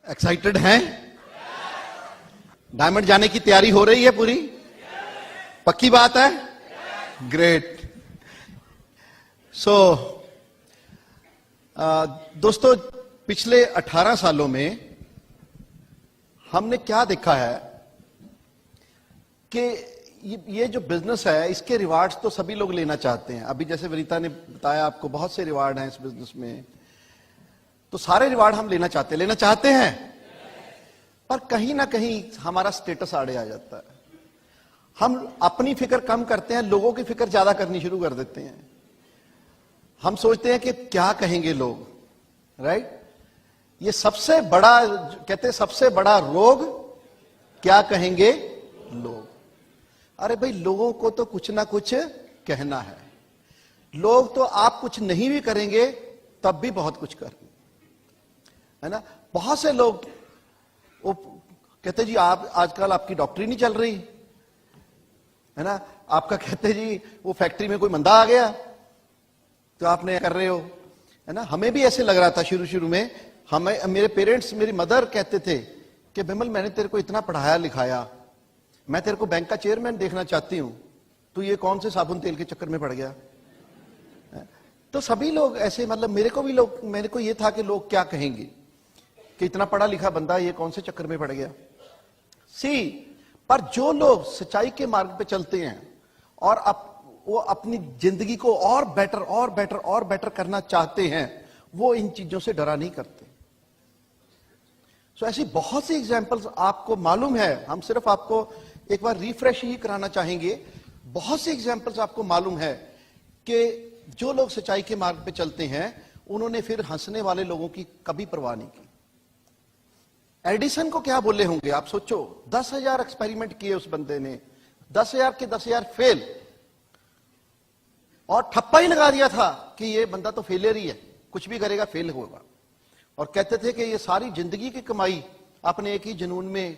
Excited हैं? Diamond जाने की तैयारी हो रही है पूरी? पक्की बात है? ग्रेट। सो दोस्तों, पिछले 18 सालों में हमने क्या देखा है कि ये जो बिजनेस है इसके रिवार्ड्स तो सभी लोग लेना चाहते हैं। अभी जैसे वनीता ने बताया आपको, बहुत से रिवार्ड हैं इस बिजनेस में, तो सारे रिवार्ड हम लेना चाहते हैं, पर कहीं ना कहीं हमारा स्टेटस आड़े आ जाता है। हम अपनी फिक्र कम करते हैं, लोगों की फिक्र ज्यादा करनी शुरू कर देते हैं। हम सोचते हैं कि क्या कहेंगे लोग, राइट? ये सबसे बड़ा, कहते हैं सबसे बड़ा रोग क्या कहेंगे लोग। अरे भाई, लोगों को तो कुछ ना कुछ कहना है। लोग तो आप कुछ नहीं भी करेंगे तब भी बहुत कुछ करेंगे, है ना? बहुत से लोग वो कहते जी आप आजकल आपकी डॉक्टरी नहीं चल रही, है ना? आपका कहते जी वो फैक्ट्री में कोई मंदा आ गया तो आपने कर रहे हो, है ना? हमें भी ऐसे लग रहा था शुरू में। हमें, मेरे पेरेंट्स, मेरी मदर कहते थे कि बिमल, मैंने तेरे को इतना पढ़ाया लिखाया, मैं तेरे को बैंक का चेयरमैन देखना चाहती हूं, तू ये कौन से साबुन तेल के चक्कर में पड़ गया। तो सभी लोग ऐसे, मतलब मेरे को ये था कि लोग क्या कहेंगे कि इतना पढ़ा लिखा बंदा ये कौन से चक्कर में पड़ गया। पर जो लोग सच्चाई के मार्ग पे चलते हैं और वो अपनी जिंदगी को और बेटर करना चाहते हैं, वो इन चीजों से डरा नहीं करते। ऐसी बहुत सी एग्जांपल्स आपको मालूम है, हम सिर्फ आपको एक बार रिफ्रेश ही कराना चाहेंगे। बहुत सी एग्जांपल्स आपको मालूम है कि जो लोग सच्चाई के मार्ग पे चलते हैं उन्होंने फिर हंसने वाले लोगों की कभी परवाह नहीं की। एडिसन को क्या बोले होंगे आप सोचो? 10,000 एक्सपेरिमेंट किए उस बंदे ने, 10,000 के 10,000 फेल, और ठप्पा ही लगा दिया था कि ये बंदा तो फेलियर ही है, कुछ भी करेगा फेल होगा। और कहते थे कि ये सारी जिंदगी की कमाई अपने एक ही जुनून में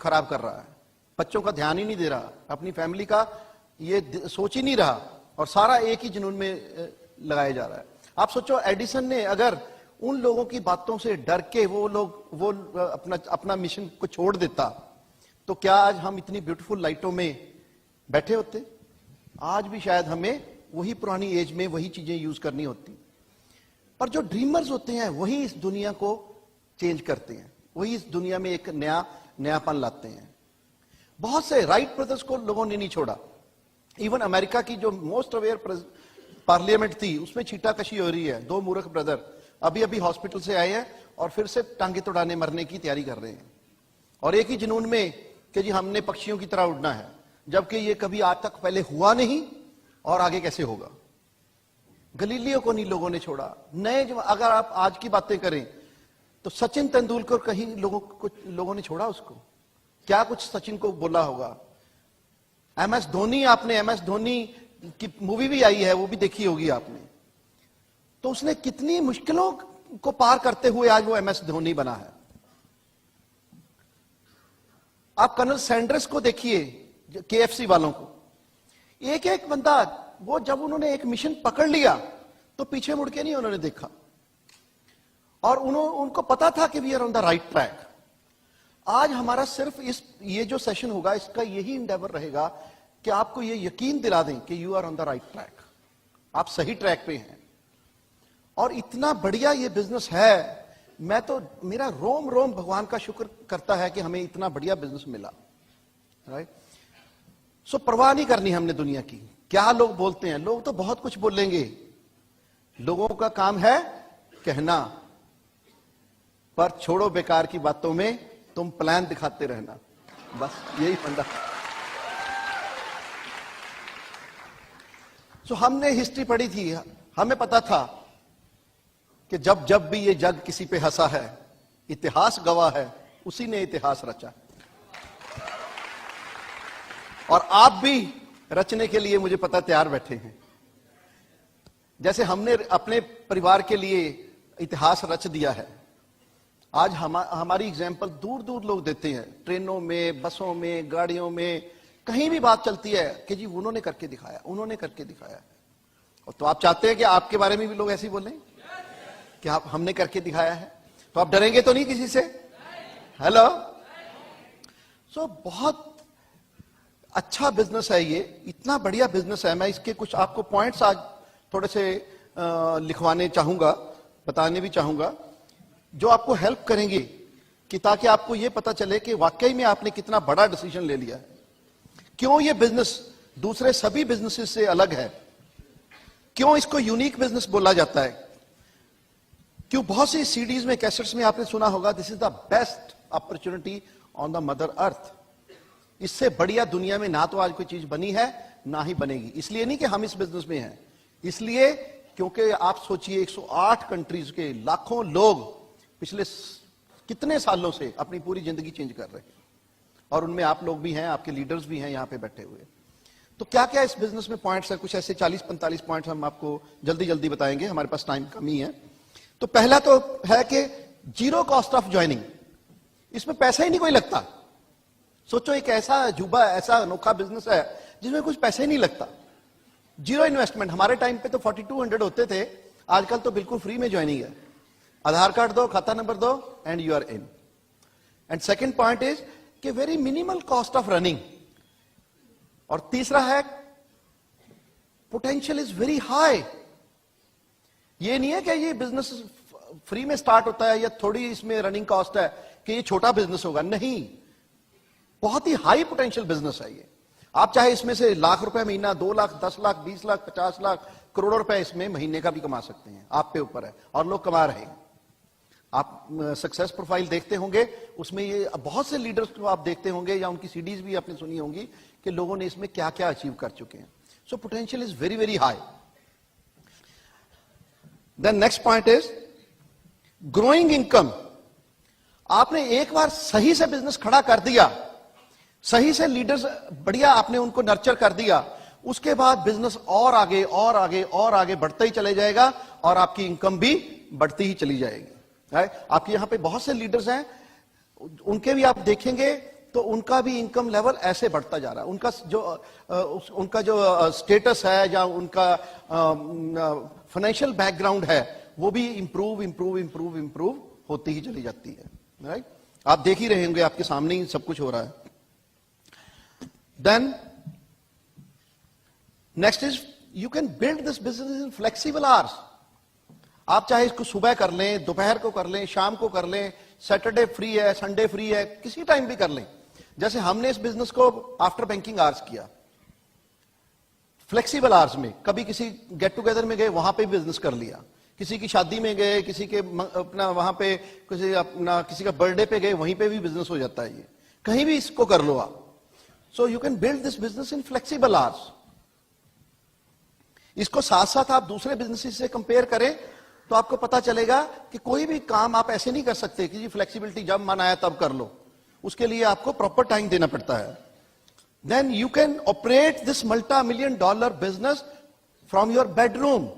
खराब कर रहा है, बच्चों का ध्यान ही नहीं दे रहा, अपनी फैमिली का ये सोच ही नहीं रहा, और सारा एक ही जुनून में लगाया जा रहा है। आप सोचो, एडिसन ने अगर उन लोगों की बातों से डर के वो अपना मिशन को छोड़ देता, तो क्या आज हम इतनी ब्यूटीफुल लाइटों में बैठे होते? आज भी शायद हमें वही पुरानी एज में वही चीजें यूज करनी होती। पर जो ड्रीमर्स होते हैं वही इस दुनिया को चेंज करते हैं, वही इस दुनिया में एक नयापन लाते हैं। बहुत से राइट ब्रदर्स को लोगों ने नहीं छोड़ा। इवन अमेरिका की जो मोस्ट अवेयर पार्लियामेंट थी, उसमें छीटाकशी हो रही है। 2 मूर्ख ब्रदर अभी हॉस्पिटल से आए हैं और फिर से टांगे तोड़ाने मरने की तैयारी कर रहे हैं, और एक ही जुनून में कि जी हमने पक्षियों की तरह उड़ना है, जबकि ये कभी आज तक पहले हुआ नहीं और आगे कैसे होगा। गलीलियो को नहीं लोगों ने छोड़ा। अगर आप आज की बातें करें तो सचिन तेंदुलकर, कहीं लोगों ने छोड़ा उसको? क्या कुछ सचिन को बोला होगा? MS धोनी, आपने MS धोनी की मूवी भी आई है, वो भी देखी होगी आपने। तो उसने कितनी मुश्किलों को पार करते हुए आज वो MS धोनी बना है। आप कर्नल सैंडर्स को देखिए, KFC वालों को, एक बंदा, वो जब उन्होंने एक मिशन पकड़ लिया तो पीछे मुड़ के नहीं उन्होंने देखा, और उनको पता था कि we are on the right track. आज हमारा सिर्फ ये जो सेशन होगा, इसका यही इंडेवर रहेगा कि आपको ये यकीन दिला दें कि you are on the right track, आप सही ट्रैक पे हैं। और इतना बढ़िया ये बिजनेस है, मैं तो, मेरा रोम रोम भगवान का शुक्र करता है कि हमें इतना बढ़िया बिजनेस मिला, राइट? परवाह नहीं करनी हमने दुनिया की, क्या लोग बोलते हैं। लोग तो बहुत कुछ बोलेंगे, लोगों का काम है कहना, पर छोड़ो बेकार की बातों में, तुम प्लान दिखाते रहना, बस यही फंडा। हमने हिस्ट्री पढ़ी थी, हमें पता था कि जब भी ये जग किसी पे हंसा है, इतिहास गवाह है, उसी ने इतिहास रचा। और आप भी रचने के लिए मुझे पता तैयार बैठे हैं। जैसे हमने अपने परिवार के लिए इतिहास रच दिया है, आज हमारी एग्जाम्पल दूर दूर लोग देते हैं, ट्रेनों में, बसों में, गाड़ियों में, कहीं भी बात चलती है कि जी उन्होंने करके दिखाया, उन्होंने करके दिखाया। और तो आप चाहते हैं कि आपके बारे में भी लोग ऐसे ही बोलें कि आप, हमने करके दिखाया है। तो आप डरेंगे तो नहीं किसी से? हेलो। सो बहुत अच्छा बिजनेस है ये, इतना बढ़िया बिजनेस है। मैं इसके कुछ आपको पॉइंट्स आज थोड़े से लिखवाने चाहूंगा, बताने भी चाहूंगा, जो आपको हेल्प करेंगे कि ताकि आपको यह पता चले कि वाकई में आपने कितना बड़ा डिसीजन ले लिया है। क्यों ये बिजनेस दूसरे सभी बिजनेसेस से अलग है, क्यों इसको यूनिक बिजनेस बोला जाता है, क्यों बहुत सी सीडीज में, कैसेट्स में आपने सुना होगा, this is the best opportunity on the mother earth. इससे बढ़िया दुनिया में ना तो आज कोई चीज बनी है ना ही बनेगी। इसलिए नहीं कि हम इस बिजनेस में हैं, इसलिए क्योंकि आप सोचिए 108 कंट्रीज के लाखों लोग पिछले कितने सालों से अपनी पूरी जिंदगी चेंज कर रहे हैं, और उनमें आप लोग भी हैं, आपके लीडर्स भी हैं यहां पे बैठे हुए। तो क्या क्या इस बिजनेस में पॉइंट्स है, कुछ ऐसे 40-45 पॉइंट्स हम आपको जल्दी जल्दी बताएंगे, हमारे पास टाइम कमी है। तो पहला तो है कि जीरो कॉस्ट ऑफ ज्वाइनिंग, इसमें पैसा ही नहीं कोई लगता। सोचो एक ऐसा अजूबा, ऐसा अनोखा बिजनेस है जिसमें कुछ पैसा ही नहीं लगता, जीरो इन्वेस्टमेंट। हमारे टाइम पे तो 4200 होते थे, आजकल तो बिल्कुल फ्री में ज्वाइनिंग है। आधार कार्ड दो, खाता नंबर दो and you are in. And second point is कि very minimal cost of running. और तीसरा है पोटेंशियल इज वेरी हाई। ये नहीं है कि ये बिजनेस फ्री में स्टार्ट होता है या थोड़ी इसमें रनिंग कॉस्ट है कि ये छोटा बिजनेस होगा, नहीं, बहुत ही हाई पोटेंशियल बिजनेस है ये। आप चाहे इसमें से लाख रुपए महीना, 2 लाख, 10 लाख, 20 लाख, 50 लाख, करोड़ों रुपए इसमें महीने का भी कमा सकते हैं, आप पे ऊपर है, और लोग कमा रहे हैं। आप सक्सेस प्रोफाइल देखते होंगे, उसमें ये बहुत से लीडर्स को आप देखते होंगे या उनकी सीडीज भी आपने सुनी होंगी कि लोगों ने इसमें क्या क्या अचीव कर चुके हैं। So potential is very very high. Then next point is growing income. आपने एक बार सही से बिजनेस खड़ा कर दिया, सही से लीडर्स बढ़िया आपने उनको नर्चर कर दिया, उसके बाद बिजनेस और आगे और आगे और आगे बढ़ता ही चले जाएगा और आपकी इनकम भी बढ़ती ही चली जाएगी। आपके यहां पे बहुत से लीडर्स हैं, उनके भी आप देखेंगे तो उनका भी इनकम लेवल ऐसे बढ़ता जा रहा है। उनका जो स्टेटस है या उनका फाइनेंशियल बैकग्राउंड है वो भी इंप्रूव इंप्रूव इंप्रूव इंप्रूव होती ही चली जाती है। राइट, आप देख ही रहे होंगे, आपके सामने ही सब कुछ हो रहा है। Then next is you can build this business in flexible hours. आप चाहे इसको सुबह कर लें, दोपहर को कर लें, शाम को कर लें, सैटरडे फ्री है, संडे फ्री है, किसी टाइम भी कर लें। जैसे हमने इस बिजनेस को आफ्टर बैंकिंग आवर्स किया, फ्लेक्सिबल आवर्स में। कभी किसी गेट टुगेदर में गए, वहां पे बिजनेस कर लिया, किसी की शादी में गए, किसी के अपना वहां पे किसी का बर्थडे पे गए, वहीं पे भी बिजनेस हो जाता है। ये कहीं भी इसको कर लो आप। So you can build this business in flexible hours. इसको साथ साथ आप दूसरे बिजनेसेस से कंपेयर करें तो आपको पता चलेगा कि कोई भी काम आप ऐसे नहीं कर सकते कि जी फ्लेक्सिबिलिटी जब मन आया तब कर लो। उसके लिए आपको प्रॉपर टाइम देना पड़ता है। Then you can operate this $multi-million business from your bedroom.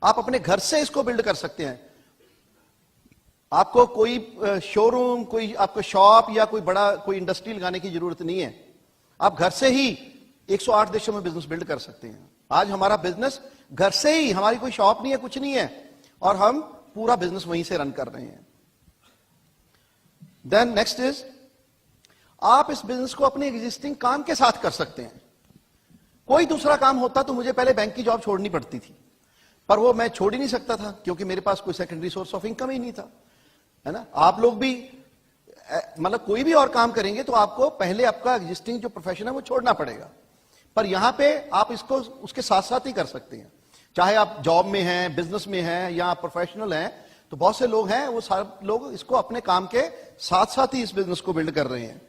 आप अपने घर से इसको बिल्ड कर सकते हैं। आपको कोई शोरूम, कोई आपको शॉप या कोई बड़ा कोई इंडस्ट्री लगाने की जरूरत नहीं है। आप घर से ही 108 देशों में बिजनेस बिल्ड कर सकते हैं। आज हमारा बिजनेस घर से ही, हमारी कोई शॉप नहीं है, कुछ नहीं है, और हम पूरा बिजनेस वहीं से रन कर रहे हैं। देन नेक्स्ट इज आप इस बिजनेस को अपने एग्जिस्टिंग काम के साथ कर सकते हैं। कोई दूसरा काम होता तो मुझे पहले बैंक की जॉब छोड़नी पड़ती थी, पर वो मैं छोड़ ही नहीं सकता था क्योंकि मेरे पास कोई सेकेंडरी सोर्स ऑफ इनकम ही नहीं था, है ना। आप लोग भी मतलब कोई भी और काम करेंगे तो आपको पहले आपका एग्जिस्टिंग जो प्रोफेशन है वो छोड़ना पड़ेगा, पर यहां पे आप इसको उसके साथ साथ ही कर सकते हैं। चाहे आप जॉब में हैं, बिजनेस में हैं या आप प्रोफेशनल हैं, तो बहुत से लोग हैं, वो सारे लोग इसको अपने काम के साथ साथ ही इस बिजनेस को बिल्ड कर रहे हैं।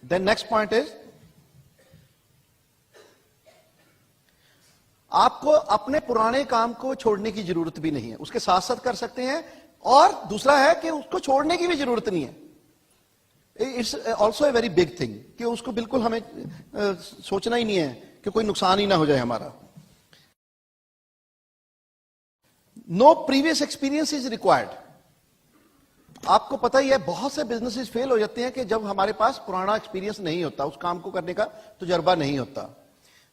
देन नेक्स्ट पॉइंट इज आपको अपने पुराने काम को छोड़ने की जरूरत भी नहीं है, उसके साथ साथ कर सकते हैं। और दूसरा है कि उसको छोड़ने की भी जरूरत नहीं है। It's also a very big thing कि उसको बिल्कुल हमें सोचना ही नहीं है कि कोई नुकसान ही ना हो जाए हमारा। No previous experience is required. आपको पता ही है बहुत से बिजनेसेस फेल हो जाते हैं कि जब हमारे पास पुराना एक्सपीरियंस नहीं होता, उस काम को करने का तजुर्बा नहीं होता।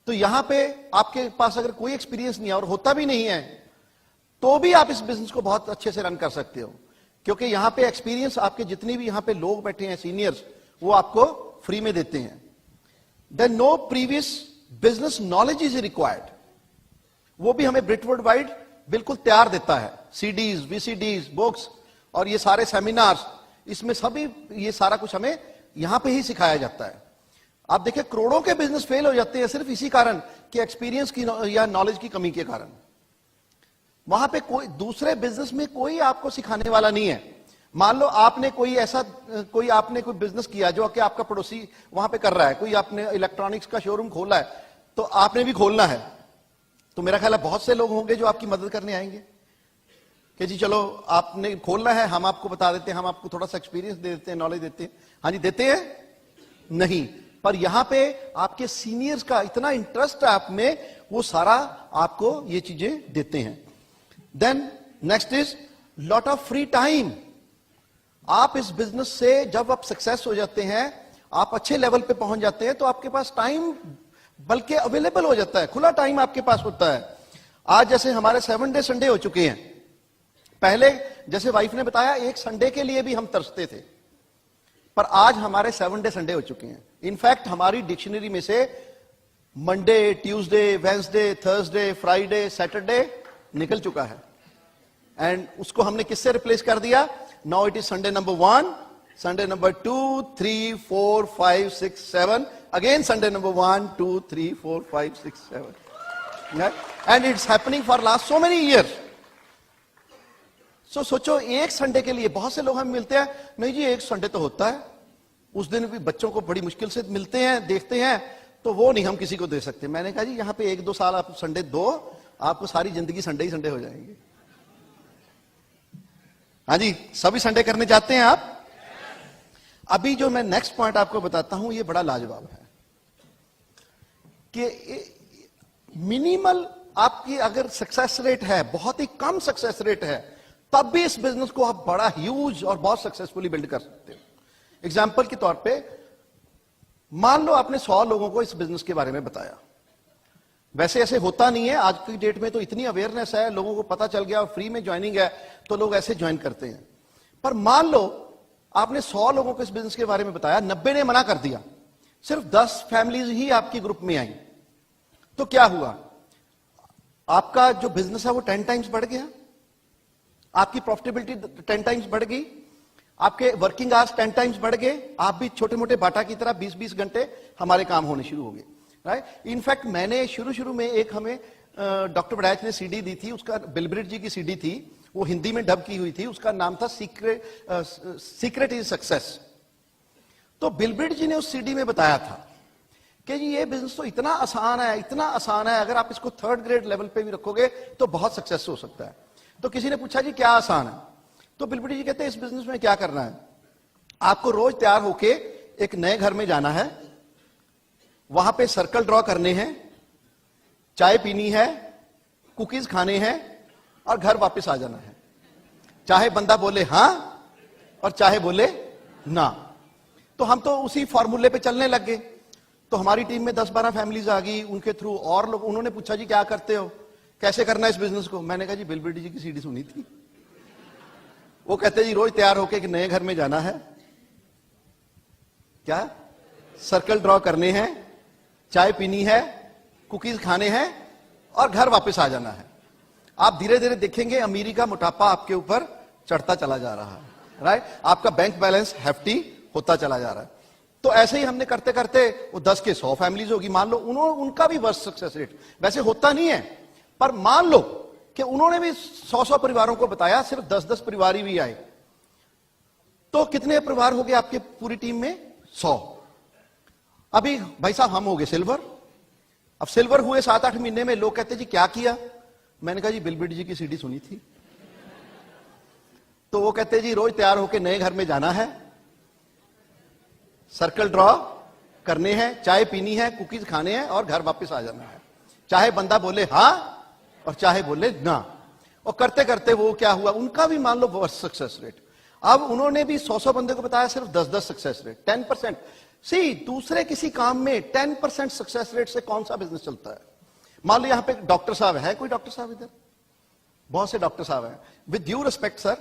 तो यहां पे आपके पास अगर कोई एक्सपीरियंस नहीं है और होता भी नहीं है, तो भी आप इस बिजनेस को बहुत अच्छे से रन कर सकते हो, क्योंकि यहां पे एक्सपीरियंस आपके जितने भी यहां पे लोग बैठे हैं सीनियर्स, वो आपको फ्री में देते हैं। Then no previous business knowledge is required, वो भी हमें ब्रिटवुड वाइड बिल्कुल तैयार देता है। सीडीज, वीसीडीज, बुक्स और ये सारे सेमिनार्स, इसमें सभी ये सारा कुछ हमें यहां पे ही सिखाया जाता है। आप देखिए करोड़ों के बिजनेस फेल हो जाते हैं सिर्फ इसी कारण कि एक्सपीरियंस की या नॉलेज की कमी के कारण। वहां पे कोई दूसरे बिजनेस में कोई आपको सिखाने वाला नहीं है। मान लो आपने कोई बिजनेस किया जो कि आपका पड़ोसी वहां पे कर रहा है, कोई आपने इलेक्ट्रॉनिक्स का शोरूम खोला है, तो आपने भी खोलना है, तो मेरा ख्याल है बहुत से लोग होंगे जो आपकी मदद करने आएंगे कि जी चलो आपने खोलना है, हम आपको बता देते हैं, हम आपको थोड़ा सा एक्सपीरियंस दे देते हैं, नॉलेज देते हैं। हाँ जी, देते हैं नहीं, पर यहां पे आपके सीनियर्स का इतना इंटरेस्ट है आप में, वो सारा आपको ये चीजें देते हैं। Then next is lot of free time. आप इस बिजनेस से जब आप सक्सेस हो जाते हैं, आप अच्छे लेवल पे पहुंच जाते हैं, तो आपके पास टाइम बल्कि अवेलेबल हो जाता है, खुला टाइम आपके पास होता है। आज जैसे हमारे 7 डे संडे हो चुके हैं, पहले जैसे वाइफ ने बताया एक संडे के लिए भी हम तरसते थे, पर आज हमारे 7 डे संडे हो चुके हैं। इनफैक्ट हमारी डिक्शनरी में से Monday, Tuesday, Wednesday, Thursday, Friday, Saturday निकल चुका है, एंड उसको हमने किससे रिप्लेस कर दिया? Now it is Sunday number 1, Sunday number 2, 3, 4, 5, 6, 7, again Sunday number 1, 2, 3, 4, 5, 6, 7, and it's happening for last so many years. सोचो एक संडे के लिए बहुत से लोग हम मिलते हैं, नहीं जी एक संडे तो होता है, उस दिन भी बच्चों को बड़ी मुश्किल से मिलते हैं, देखते हैं, तो वो नहीं हम किसी को दे सकते। मैंने कहा जी यहां पे 1-2 साल आप संडे दो, आपको सारी जिंदगी संडे ही संडे हो जाएंगे। हाँ जी, सभी संडे करने चाहते हैं आप? अभी जो मैं नेक्स्ट पॉइंट आपको बताता हूं, ये बड़ा लाजवाब है कि मिनिमल आपकी अगर सक्सेस रेट है, बहुत ही कम सक्सेस रेट है, तब भी इस बिजनेस को आप बड़ा ह्यूज और बहुत सक्सेसफुली बिल्ड कर सकते हो। एग्जाम्पल के तौर पे मान लो आपने 100 लोगों को इस बिजनेस के बारे में बताया। वैसे ऐसे होता नहीं है, आज की डेट में तो इतनी अवेयरनेस है, लोगों को पता चल गया और फ्री में ज्वाइनिंग है, तो लोग ऐसे ज्वाइन करते हैं। पर मान लो आपने 100 लोगों को इस बिजनेस के बारे में बताया, 90 ने मना कर दिया, सिर्फ 10 फैमिलीज ही आपकी ग्रुप में आई, तो क्या हुआ? आपका जो बिजनेस है वो 10 टाइम्स बढ़ गया, आपकी प्रॉफिटेबिलिटी 10 टाइम्स बढ़ गई, आपके वर्किंग आवर्स 10 टाइम्स बढ़ गए, आप भी छोटे मोटे बाटा की तरह 20-20 घंटे हमारे काम होने शुरू हो गए, राइट। इनफैक्ट मैंने शुरू में एक हमें डॉक्टर बड़ाच ने सीडी दी थी, उसका बिलब्रिट जी की सीडी थी, वो हिंदी में डब की हुई थी, उसका नाम था सीक्रेट इज सक्सेस। तो बिलब्रिट जी ने उस सीडी में बताया था कि जी ये बिजनेस तो इतना आसान है, इतना आसान है, अगर आप इसको 3rd ग्रेड लेवल पे भी रखोगे तो बहुत सक्सेस हो सकता है। तो किसी ने पूछा जी क्या आसान है? तो बिलब्रिट जी कहते हैं इस बिजनेस में क्या करना है, आपको रोज तैयार होके एक नए घर में जाना है, वहां पे सर्कल ड्रॉ करने हैं, चाय पीनी है, कुकीज खाने हैं और घर वापस आ जाना है, चाहे बंदा बोले हां और चाहे बोले ना। तो हम तो उसी फॉर्मूले पे चलने लग गए। तो हमारी टीम में 10-12 फैमिलीज आ गई, उनके थ्रू और लोग, उन्होंने पूछा जी क्या करते हो, कैसे करना है इस बिजनेस को? मैंने कहा जी बिलब्रिट जी की सीडी सुनी थी, वो कहते जी रोज तैयार होके एक नए घर में जाना है, क्या सर्कल ड्रॉ करने हैं, चाय पीनी है, कुकीज खाने हैं और घर वापस आ जाना है। आप धीरे धीरे देखेंगे अमीरी का मोटापा आपके ऊपर चढ़ता चला जा रहा है, राइट। आपका बैंक बैलेंस हेफ्टी होता चला जा रहा है। तो ऐसे ही हमने करते करते वो 10 के 100 फैमिलीज होगी, मान लो उनका भी वर्स्ट सक्सेस रेट, वैसे होता नहीं है, पर मान लो कि उन्होंने भी 100 परिवारों को बताया, सिर्फ 10 परिवार ही भी आए, तो कितने परिवार हो गए आपके पूरी टीम में? 100। अभी भाई साहब हम हो गए सिल्वर। अब सिल्वर हुए 7-8 महीने में लोग कहते जी क्या किया? मैंने कहा जी बिलब्रिट जी की सीडी सुनी थी। तो वो कहते जी रोज तैयार होकर नए घर में जाना है, सर्कल ड्रॉ करने हैं, चाय पीनी है, कुकीज खाने हैं और घर वापस आ जाना है, चाहे बंदा बोले हां और चाहे बोले ना। और करते करते वो क्या हुआ, उनका भी मान लो वर्स्ट सक्सेस रेट। अब उन्होंने भी 100 बंदे को बताया, सिर्फ 10 सक्सेस रेट, 10%। सी दूसरे किसी काम में 10% सक्सेस रेट से कौन सा बिजनेस चलता है? मान लो यहां पे डॉक्टर साहब है, कोई डॉक्टर साहब इधर? बहुत से डॉक्टर साहब हैं, विद ड्यू रिस्पेक्ट सर,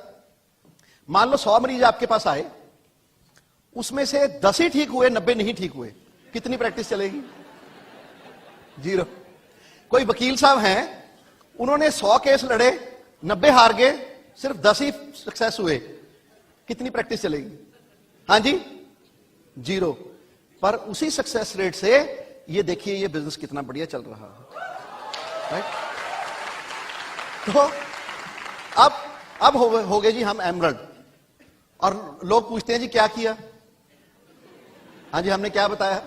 मान लो 100 मरीज आपके पास आए, उसमें से 10 ही ठीक हुए, 90 नहीं ठीक हुए, कितनी प्रैक्टिस चलेगी? 0। कोई वकील साहब हैं, उन्होंने 100 केस लड़े, 90 हार गए, सिर्फ 10 ही सक्सेस हुए, कितनी प्रैक्टिस चलेगी? हाँ जी, 0। पर उसी सक्सेस रेट से ये देखिए ये बिजनेस कितना बढ़िया चल रहा है, राइट? तो अब हो गए जी हम एमरल्ड, और लोग पूछते हैं जी क्या किया? हाँ जी, हमने क्या बताया?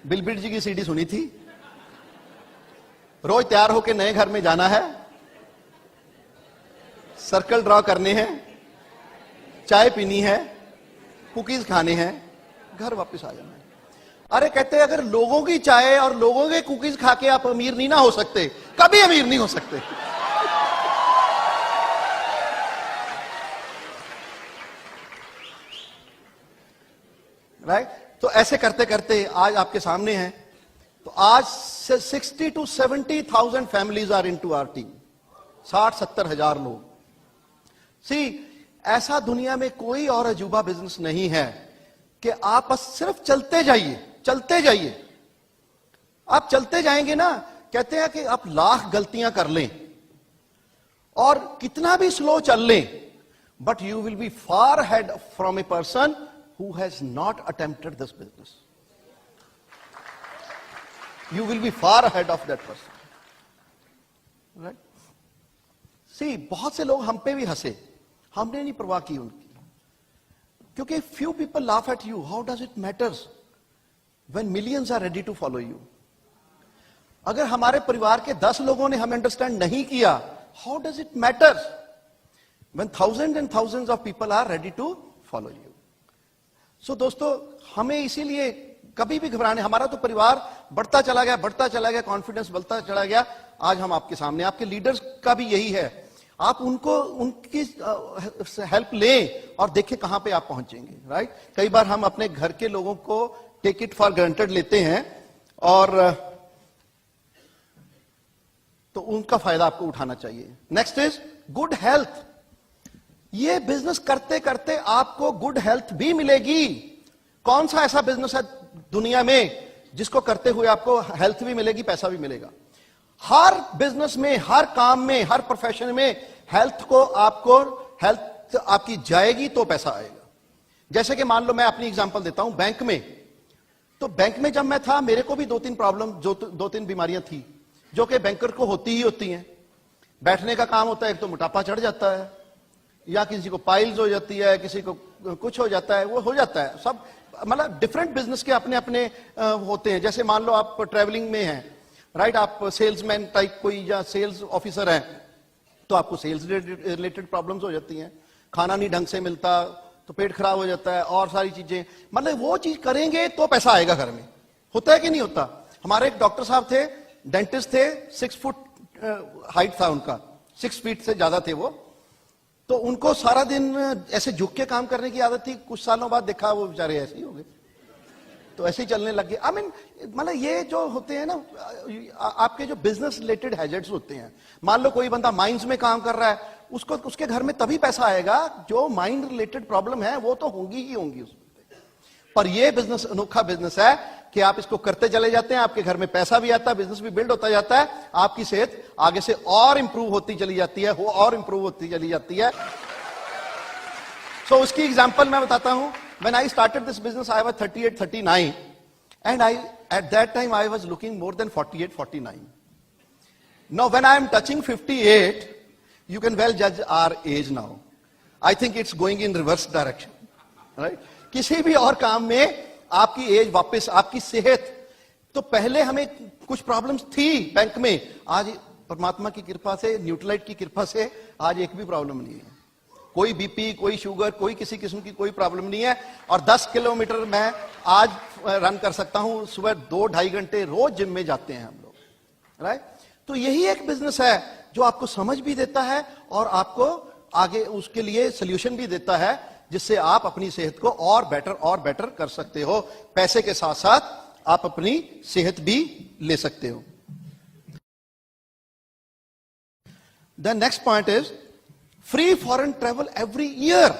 बिल बिट जी की सीडी सुनी थी, रोज तैयार होके नए घर में जाना है, सर्कल ड्रॉ करने हैं, चाय पीनी है, कुकीज खाने हैं, घर वापस आ जाना है। अरे कहते हैं अगर लोगों की चाय और लोगों के कुकीज खा के आप अमीर नहीं ना हो सकते, कभी अमीर नहीं हो सकते। राइट? तो ऐसे करते करते आज आपके सामने हैं, तो आज 60 to 70,000 families are into our team, 60-70 हजार लोग। सी, ऐसा दुनिया में कोई और अजूबा बिजनेस नहीं है कि आप बस सिर्फ चलते जाइए, चलते जाइए। आप चलते जाएंगे ना, कहते हैं कि आप लाख गलतियां कर लें और कितना भी स्लो चल लें, but you will be far head from a person who has not attempted this business. You will be far ahead of that person. Right? See, बहुत से लोग हम पे भी हंसे, हमने नहीं परवाह की उनकी, क्योंकि few people laugh at you. How does it matters when millions are ready to follow you? अगर हमारे परिवार के 10 लोगों ने हमें अंडरस्टैंड नहीं किया, how does it matter when thousands and thousands of people are ready to follow you? सो दोस्तों, हमें इसीलिए कभी भी घबराने, हमारा तो परिवार बढ़ता चला गया, कॉन्फिडेंस बढ़ता चला गया। आज हम आपके सामने, आपके लीडर्स का भी यही है, आप उनको उनकी हेल्प लें और देखें कहां पे आप पहुंचेंगे। राइट? कई बार हम अपने घर के लोगों को टेक इट फॉर ग्रांटेड लेते हैं, और तो उनका फायदा आपको उठाना चाहिए। Next is good health. ये बिजनेस करते करते आपको गुड हेल्थ भी मिलेगी। कौन सा ऐसा बिजनेस है दुनिया में जिसको करते हुए आपको हेल्थ भी मिलेगी, पैसा भी मिलेगा? हर बिजनेस में, हर काम में, हर प्रोफेशन में हेल्थ आपकी जाएगी तो पैसा आएगा। जैसे कि मान लो मैं अपनी एग्जांपल देता हूं, बैंक में, तो बैंक में जब मैं था, मेरे को भी 2-3 प्रॉब्लम, 2-3 बीमारियां थी जो कि बैंकर को होती ही होती हैं। बैठने का काम होता है, एक तो मोटापा चढ़ जाता है, या किसी को पाइल्स हो जाती है, किसी को कुछ हो जाता है, वो हो जाता है सब। मतलब डिफरेंट बिजनेस के अपने अपने होते हैं। जैसे मान लो आप ट्रैवलिंग में हैं, राइट, आप सेल्समैन टाइप कोई या सेल्स ऑफिसर हैं, तो आपको सेल्स रिलेटेड प्रॉब्लम्स हो जाती हैं। खाना नहीं ढंग से मिलता तो पेट खराब हो जाता है, और सारी चीजें। मतलब वो चीज करेंगे तो पैसा आएगा घर में। होता है कि नहीं होता? हमारे एक डॉक्टर साहब थे, डेंटिस्ट थे, 6 फुट हाइट था उनका, 6 फीट से ज्यादा थे वो। तो उनको सारा दिन ऐसे झुक के काम करने की आदत थी। कुछ सालों बाद देखा वो बेचारे ऐसे ही हो गए, तो ऐसे ही चलने लग गए। आई मीन, मतलब ये जो होते हैं ना, आपके जो बिजनेस रिलेटेड हैजेट्स होते हैं। मान लो कोई बंदा माइंस में काम कर रहा है, उसको उसके घर में तभी पैसा आएगा, जो माइंड रिलेटेड प्रॉब्लम है वो तो होंगी ही होंगी उसमें। पर ये बिजनेस अनोखा बिजनेस है कि आप इसको करते चले जाते हैं, आपके घर में पैसा भी आता है, बिजनेस भी बिल्ड होता जाता है, आपकी सेहत आगे से और इंप्रूव होती चली जाती है, और इंप्रूव होती चली जाती है। सो उसकी एग्जांपल मैं बताता हूं। When I started this business I was 38-39 and I at that time I was looking more than 48-49। Now when I am touching 58, you can well judge our age now. I think it's going in reverse direction, right? किसी भी और काम में आपकी as वापस, आपकी सेहत, तो पहले हमें कुछ प्रॉब्लम्स थी बैंक में, आज परमात्मा की कृपा से, न्यूट्रलाइट की कृपा से आज एक भी प्रॉब्लम नहीं है। कोई बीपी, कोई शुगर, कोई किसी किस्म की कोई प्रॉब्लम नहीं है। और 10 किलोमीटर मैं आज रन कर सकता हूं। सुबह 2-2.5 घंटे रोज जिम में जाते हैं हम लोग, राइट? तो यही एक बिजनेस है जो आपको समझ भी देता है और आपको आगे उसके लिए सोल्यूशन भी देता है, जिससे आप अपनी सेहत को और बेटर कर सकते हो। पैसे के साथ साथ आप अपनी सेहत भी ले सकते हो। The next point is free foreign travel every year.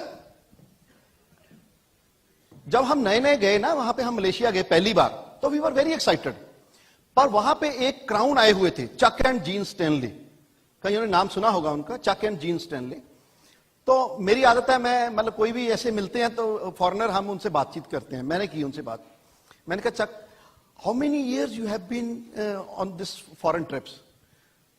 जब हम नए नए गए ना, वहां पे हम मलेशिया गए पहली बार, तो वी वर वेरी एक्साइटेड। पर वहां पे एक क्राउन आए हुए थे, चक एंड जीन स्टैनली, कहीं ने नाम सुना होगा उनका, चक एंड जीन स्टैनली। तो मेरी आदत है, मैं मतलब कोई भी ऐसे मिलते हैं तो फॉरेनर, हम उनसे बातचीत करते हैं। मैंने की उनसे बात, मैंने कहा Chuck how many years you have been on this foreign trips.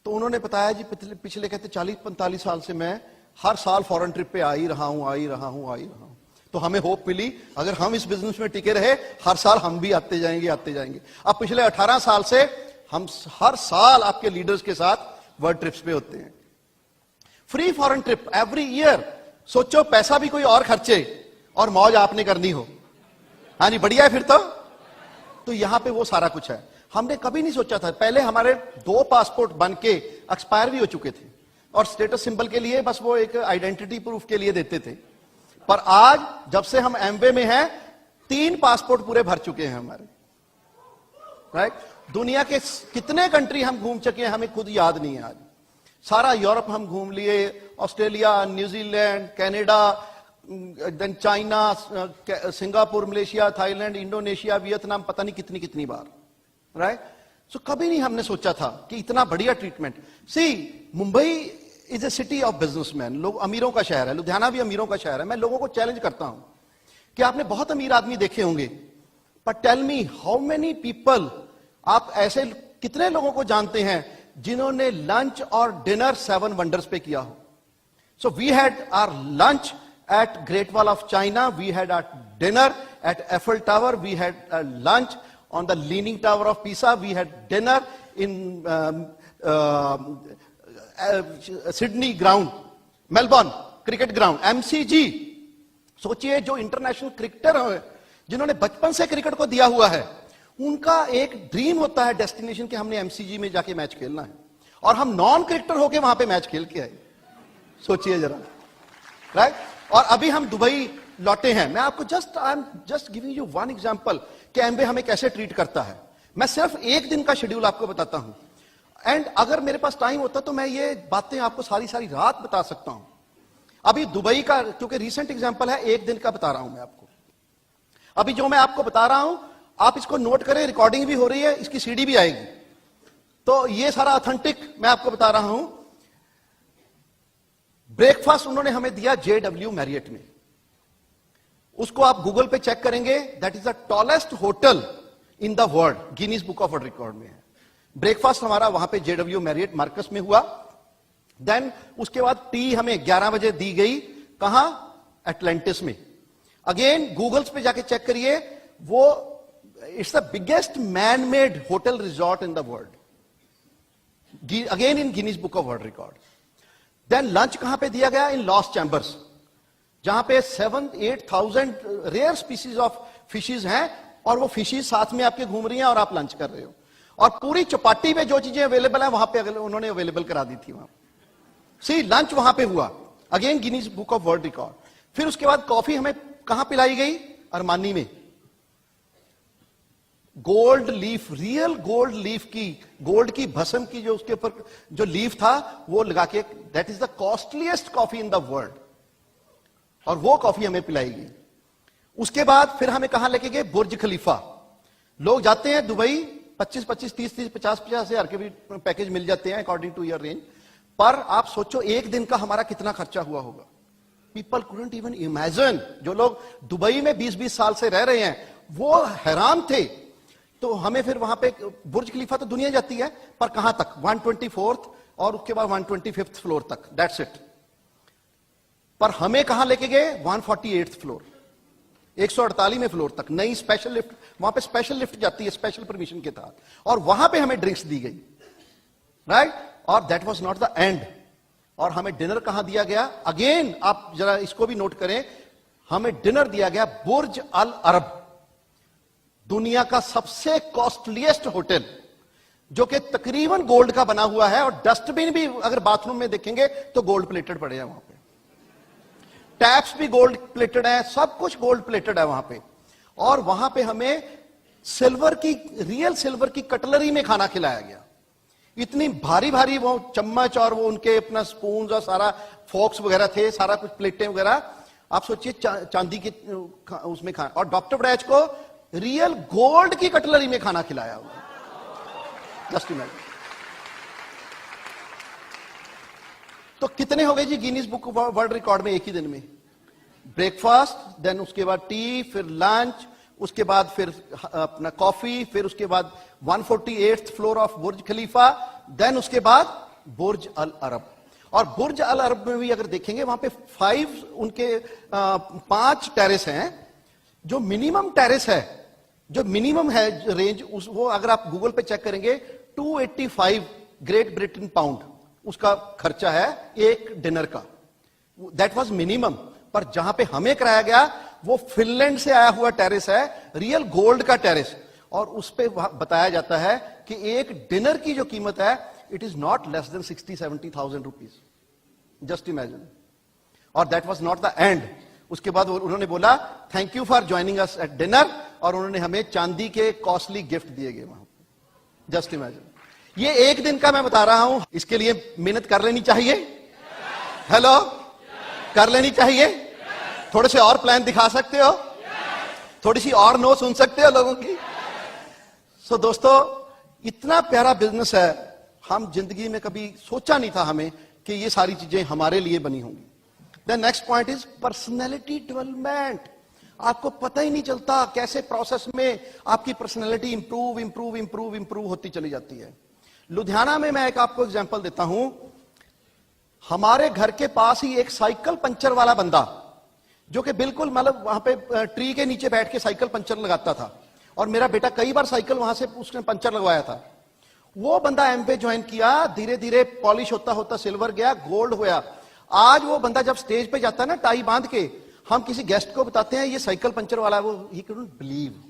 तो उन्होंने बताया जी पिछले कहते 40-45 साल से मैं हर साल फॉरेन ट्रिप पे आ ही रहा हूं। तो हमें होप मिली, अगर हम इस बिजनेस में टिके रहे, हर साल हम भी आते जाएंगे। अब पिछले 18 साल से हम हर साल आपके लीडर्स के साथ वर्ल्ड ट्रिप्स पे होते हैं। Free foreign trip every year. सोचो, पैसा भी कोई और खर्चे और मौज आपने करनी हो। हाँ जी, बढ़िया है फिर तो यहां पे वो सारा कुछ है। हमने कभी नहीं सोचा था। पहले हमारे 2 पासपोर्ट बन के एक्सपायर भी हो चुके थे, और स्टेटस सिंबल के लिए बस वो एक आइडेंटिटी प्रूफ के लिए देते थे। पर आज जब से हम एमवे में हैं, 3 पासपोर्ट पूरे भर चुके हैं हमारे, राइट। दुनिया के कितने कंट्री हम घूम चुके हैं हमें खुद याद नहीं है आज। सारा यूरोप हम घूम लिए, Australia, New Zealand, Canada, then China, Singapore, Malaysia, Thailand, Indonesia, Vietnam, पता नहीं कितनी कितनी बार, राइट। सो कभी नहीं हमने सोचा था कि इतना बढ़िया treatment. See, Mumbai is a city of businessman, लोग अमीरों का शहर है, लुधियाना भी अमीरों का शहर है। मैं लोगों को चैलेंज करता हूं कि आपने बहुत अमीर आदमी देखे होंगे, पर tell me how many people, आप ऐसे कितने लोगों को जानते हैं जिन्होंने लंच और डिनर 7 वंडर्स पे किया हो। So we had our lunch at Great Wall of China, we had our dinner at Eiffel Tower, we had a lunch on the Leaning Tower of Pisa, we had dinner in Sydney ground, Melbourne cricket ground, MCG। सोचिए, जो international cricketer हैं, जिन्होंने बचपन से cricket को दिया हुआ है, उनका एक ड्रीम होता है डेस्टिनेशन कि हमने एमसीजी में जाके मैच खेलना है, और हम नॉन क्रिकेटर होके वहां पे मैच खेल के आए। सोचिए जरा, राइट। और अभी हम दुबई लौटे हैं। मैं आपको I am just giving you one example कि एमबे हमें कैसे ट्रीट करता है। मैं सिर्फ एक दिन का शेड्यूल आपको बताता हूं, एंड अगर मेरे पास टाइम होता तो मैं ये बातें आपको सारी सारी रात बता सकता हूं। अभी दुबई का, क्योंकि रीसेंट एग्जांपल है, एक दिन का बता रहा हूं मैं आपको। अभी जो मैं आपको बता रहा हूं, आप इसको नोट करें, रिकॉर्डिंग भी हो रही है, इसकी सीडी भी आएगी। तो ये सारा ऑथेंटिक मैं आपको बता रहा हूं। ब्रेकफास्ट उन्होंने हमें दिया JW मैरियट में। उसको आप गूगल पे चेक करेंगे, that is the tallest hotel in the world, Guinness book of world record में है। ब्रेकफास्ट हमारा वहां पे JW मैरियट मार्कस में हुआ। देन उसके बाद टी हमें 11 बजे दी गई, कहां? एटलांटिस में। अगेन गूगल्स पे जाके चेक करिए, वो it's the biggest man made hotel resort in the world, again in Guinness book of world record. Then lunch कहां पे दिया गया? इन लॉस्ट चैंबर्स, जहां पे 7-8,000 रेयर स्पीसीज ऑफ फिशेज हैं, और वो फिशेज साथ में आपके घूम रही हैं और आप लंच कर रहे हो, और पूरी चौपाटी में जो चीजें अवेलेबल है वहां पे उन्होंने अवेलेबल करा दी थी। वहां सी लंच वहां पे हुआ, again Guinness book of world record. फिर उसके बाद कॉफी हमें कहां पिलाई गई? अरमानी में। Gold leaf, real gold leaf की, गोल्ड की भस्म की जो उसके ऊपर जो लीफ था वो लगा के, that is the costliest coffee in the world, और वो कॉफी हमें पिलाई गई। उसके बाद फिर हमें कहां लेके गए? बुर्ज खलीफा। लोग जाते हैं दुबई, 25-25, 30-30, 50-50 हजार के भी पैकेज मिल जाते हैं अकॉर्डिंग टू योर रेंज। पर आप सोचो एक दिन का हमारा कितना खर्चा हुआ होगा। People couldn't even imagine. जो लोग दुबई में 20-20 साल से रह रहे हैं वो हैरान थे। तो हमें फिर वहां पे, बुर्ज खलीफा तो दुनिया जाती है, पर कहां तक? 124th और उसके बाद 125th फ्लोर तक, दैट्स इट। पर हमें कहां लेके गए? 148th फ्लोर, 148वें फ्लोर तक। नई स्पेशल लिफ्ट, वहां पे स्पेशल लिफ्ट जाती है स्पेशल परमिशन के तहत, और वहां पे हमें ड्रिंक्स दी गई, राइट। और that was not the and. और हमें डिनर कहां दिया गया? अगेन आप जरा इसको भी नोट करें, हमें डिनर दिया गया बुर्ज अल अरब, दुनिया का सबसे कॉस्टलीस्ट होटल, जो कि तकरीबन गोल्ड का बना हुआ है, और डस्टबिन भी अगर बाथरूम में देखेंगे तो गोल्ड प्लेटेड पड़े हैं वहां पे, टैप्स भी गोल्ड प्लेटेड है, सब कुछ गोल्ड प्लेटेड है वहां पे। और वहां पे हमें सिल्वर की, रियल सिल्वर की कटलरी में खाना खिलाया गया। इतनी भारी भारी वो चम्मच और वो उनके अपना स्पून और सारा फोक्स वगैरह थे, सारा कुछ प्लेटें वगैरह। आप सोचिए चांदी के उसमें खाना, और डॉक्टर ब्रैच को रियल गोल्ड की कटलरी में खाना खिलाया हुआ। Just imagine. तो कितने हो गए जी गिनीज बुक वर्ल्ड रिकॉर्ड में एक ही दिन में? ब्रेकफास्ट, देन उसके बाद टी, फिर लंच, उसके बाद फिर अपना कॉफी, फिर उसके बाद 148th floor of Burj Khalifa, then उसके बाद बुर्ज अल अरब। और बुर्ज अल अरब में भी अगर देखेंगे वहां पे 5 टेरेस हैं। जो मिनिमम टेरेस है, जो मिनिमम है रेंज, वो अगर आप गूगल पे चेक करेंगे 285 ग्रेट ब्रिटेन पाउंड उसका खर्चा है एक डिनर का। That was minimum. पर जहां पे हमें कराया गया वो फिनलैंड से आया हुआ टेरेस है, रियल गोल्ड का टेरेस, और उस पे बताया जाता है कि एक डिनर की जो कीमत है it is not less than 60-70,000 rupees. Just imagine. और that was not the end. उसके बाद उन्होंने बोला thank you for joining us at dinner, और उन्होंने हमें चांदी के कॉस्टली गिफ्ट दिए गए वहां। Just imagine. ये एक दिन का मैं बता रहा हूं, इसके लिए मेहनत कर लेनी चाहिए। हेलो, कर लेनी चाहिए। थोड़े से और प्लान दिखा सकते हो, थोड़ी सी और नो सुन सकते हो लोगों की। सो दोस्तों, इतना प्यारा बिजनेस है, हम जिंदगी में कभी सोचा नहीं था हमें कि ये सारी चीजें हमारे लिए बनी होंगी। The next point is personality development. आपको पता ही नहीं चलता कैसे प्रोसेस में आपकी personality improve improve improve improve होती चली जाती है। लुधियाना में मैं एक आपको एग्जांपल देता हूं। हमारे घर के पास ही एक साइकिल पंचर वाला बंदा, जो कि बिल्कुल मतलब वहां पे ट्री के नीचे बैठ के साइकिल पंचर लगाता था, और मेरा बेटा कई बार साइकिल वहां से उसने पंचर लगवाया था। वो बंदा एमवे ज्वाइन किया, धीरे धीरे पॉलिश होता होता सिल्वर गया, गोल्ड हुआ। आज वो बंदा जब स्टेज पे जाता है ना टाई बांध के, हम किसी गेस्ट को बताते हैं ये साइकिल पंचर वाला है, वो he couldn't believe.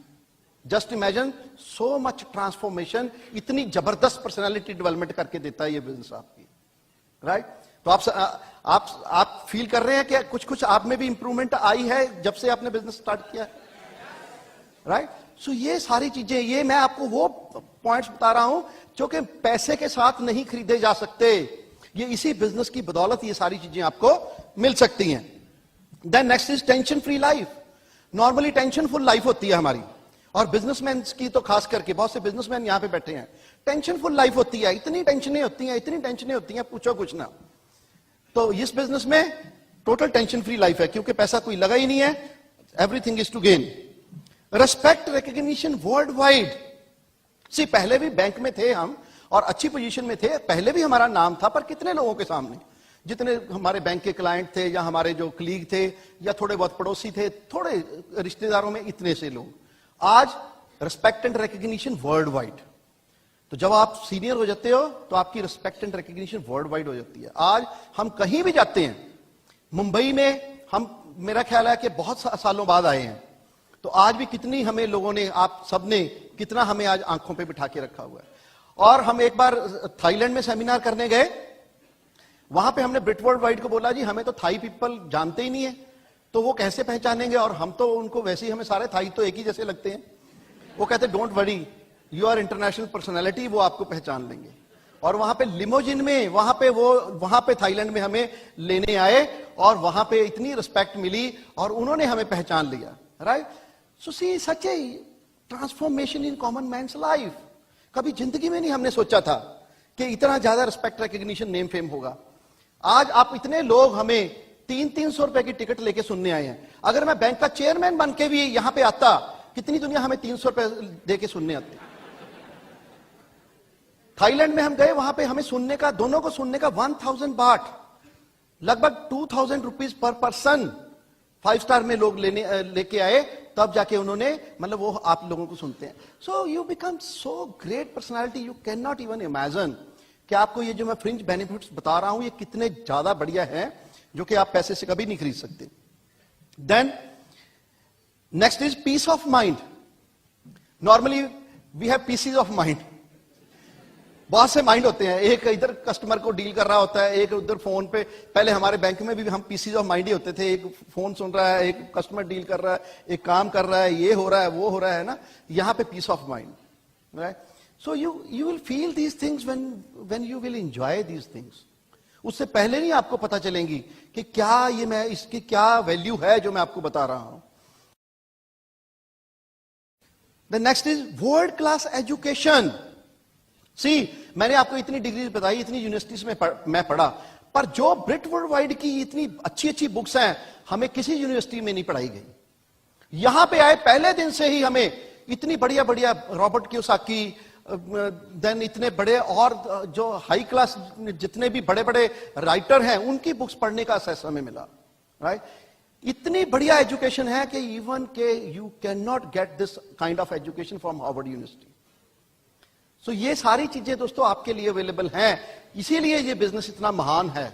Just imagine, so much transformation. इतनी जबरदस्त पर्सनैलिटी डेवलपमेंट करके देता है ये बिजनेस आपकी, राइट? तो आप फील कर रहे हैं कि कुछ कुछ आप में भी इंप्रूवमेंट आई है जब से आपने बिजनेस स्टार्ट किया, राइट? सो ये सारी चीजें, ये मैं आपको वो पॉइंट्स बता रहा हूं जो कि पैसे के साथ नहीं खरीदे जा सकते। ये इसी बिजनेस की बदौलत ये सारी चीजें आपको मिल सकती हैं। Then next is tension free life. Normally tension full life होती है हमारी, और बिजनेसमैन की तो खास करके, बहुत से बिजनेसमैन यहां पे बैठे हैं, टेंशन फुल लाइफ होती है। इतनी टेंशनें होती हैं पूछो कुछ ना। तो इस बिजनेस में टोटल टेंशन फ्री लाइफ है, क्योंकि पैसा कोई लगा ही नहीं है। Everything is to gain. Respect recognition world wide. See, पहले भी बैंक में थे हम और अच्छी पोजीशन में थे, पहले भी हमारा नाम था, पर कितने लोगों के सामने? जितने हमारे बैंक के क्लाइंट थे, या हमारे जो कलीग थे, या थोड़े बहुत पड़ोसी थे, थोड़े रिश्तेदारों में, इतने से लोग। आज respect and recognition world wide. तो जब आप सीनियर हो जाते हो तो आपकी respect and recognition world wide हो जाती है। आज हम कहीं भी जाते हैं, मुंबई में हम, मेरा ख्याल है कि बहुत सालों बाद आए हैं, तो आज भी कितनी हमें लोगों ने, आप सबने कितना हमें आज आंखों पे बिठा के रखा हुआ है। और हम एक बार थाईलैंड में सेमिनार करने गए, वहां पे हमने ब्रिट वर्ल्ड वाइड को बोला जी हमें तो थाई पीपल जानते ही नहीं है, तो वो कैसे पहचानेंगे, और हम तो उनको वैसे ही, हमें सारे थाई तो एक ही जैसे लगते हैं। वो कहते don't worry, you are international personality, वो आपको पहचान लेंगे। और वहां पे लिमोजिन में, वहां पे थाईलैंड में हमें लेने आए, और वहां पे इतनी रिस्पेक्ट मिली और उन्होंने हमें पहचान लिया, right? So see, such a transformation in common man's life. कभी जिंदगी में नहीं हमने सोचा था कि इतना ज्यादा रिस्पेक्ट रिकॉग्निशन नेम फेम होगा। आज आप इतने लोग हमें 300 रुपए की टिकट लेके सुनने आए हैं। अगर मैं बैंक का चेयरमैन बन के भी यहां पे आता, कितनी दुनिया हमें 300 रुपए दे के सुनने आती। थाईलैंड में हम गए, वहां पे हमें सुनने का, दोनों को सुनने का 1000 बाट, लगभग 2000 रुपीज पर पर्सन। 5 स्टार में लोग लेके आए, तब जाके उन्होंने, मतलब वो आप लोगों को सुनते हैं। So you become so great personality, you can not even imagine कि आपको ये जो मैं फ्रिंज बेनिफिट्स बता रहा हूं ये कितने ज्यादा बढ़िया हैं, जो कि आप पैसे से कभी नहीं खरीद सकते। Then next is peace of mind. Normally we have pieces of mind. बहुत से माइंड होते हैं, एक इधर कस्टमर को डील कर रहा होता है, एक उधर फोन पे। पहले हमारे बैंक में भी हम पीसीज ऑफ माइंड ही होते थे, एक फोन सुन रहा है, एक कस्टमर डील कर रहा है, एक काम कर रहा है, ये हो रहा है, वो हो रहा है ना। यहां पे peace of mind, right? So you will feel these things when you will enjoy these things. उससे पहले नहीं आपको पता चलेंगी कि क्या ये मैं इसकी क्या वैल्यू है जो मैं आपको बता रहा हूं। The next is world class education. See, मैंने आपको इतनी डिग्रीज बताई, इतनी यूनिवर्सिटीज में मैं पढ़ा, पर जो ब्रिट वर्ल्ड वाइड की इतनी अच्छी अच्छी बुक्स हैं, हमें किसी यूनिवर्सिटी में नहीं पढ़ाई गई। यहां पे आए पहले दिन से ही हमें इतनी बढ़िया बढ़िया रॉबर्ट कियोसाकी, देन इतने बड़े और जो हाई क्लास जितने भी बड़े बड़े राइटर हैं, उनकी बुक्स पढ़ने का असेस हमें मिला, राइट। इतनी बढ़िया एजुकेशन है कि इवन के you can not get this kind of education from Harvard University. So ये सारी चीजें दोस्तों आपके लिए अवेलेबल हैं, इसीलिए ये बिजनेस इतना महान है,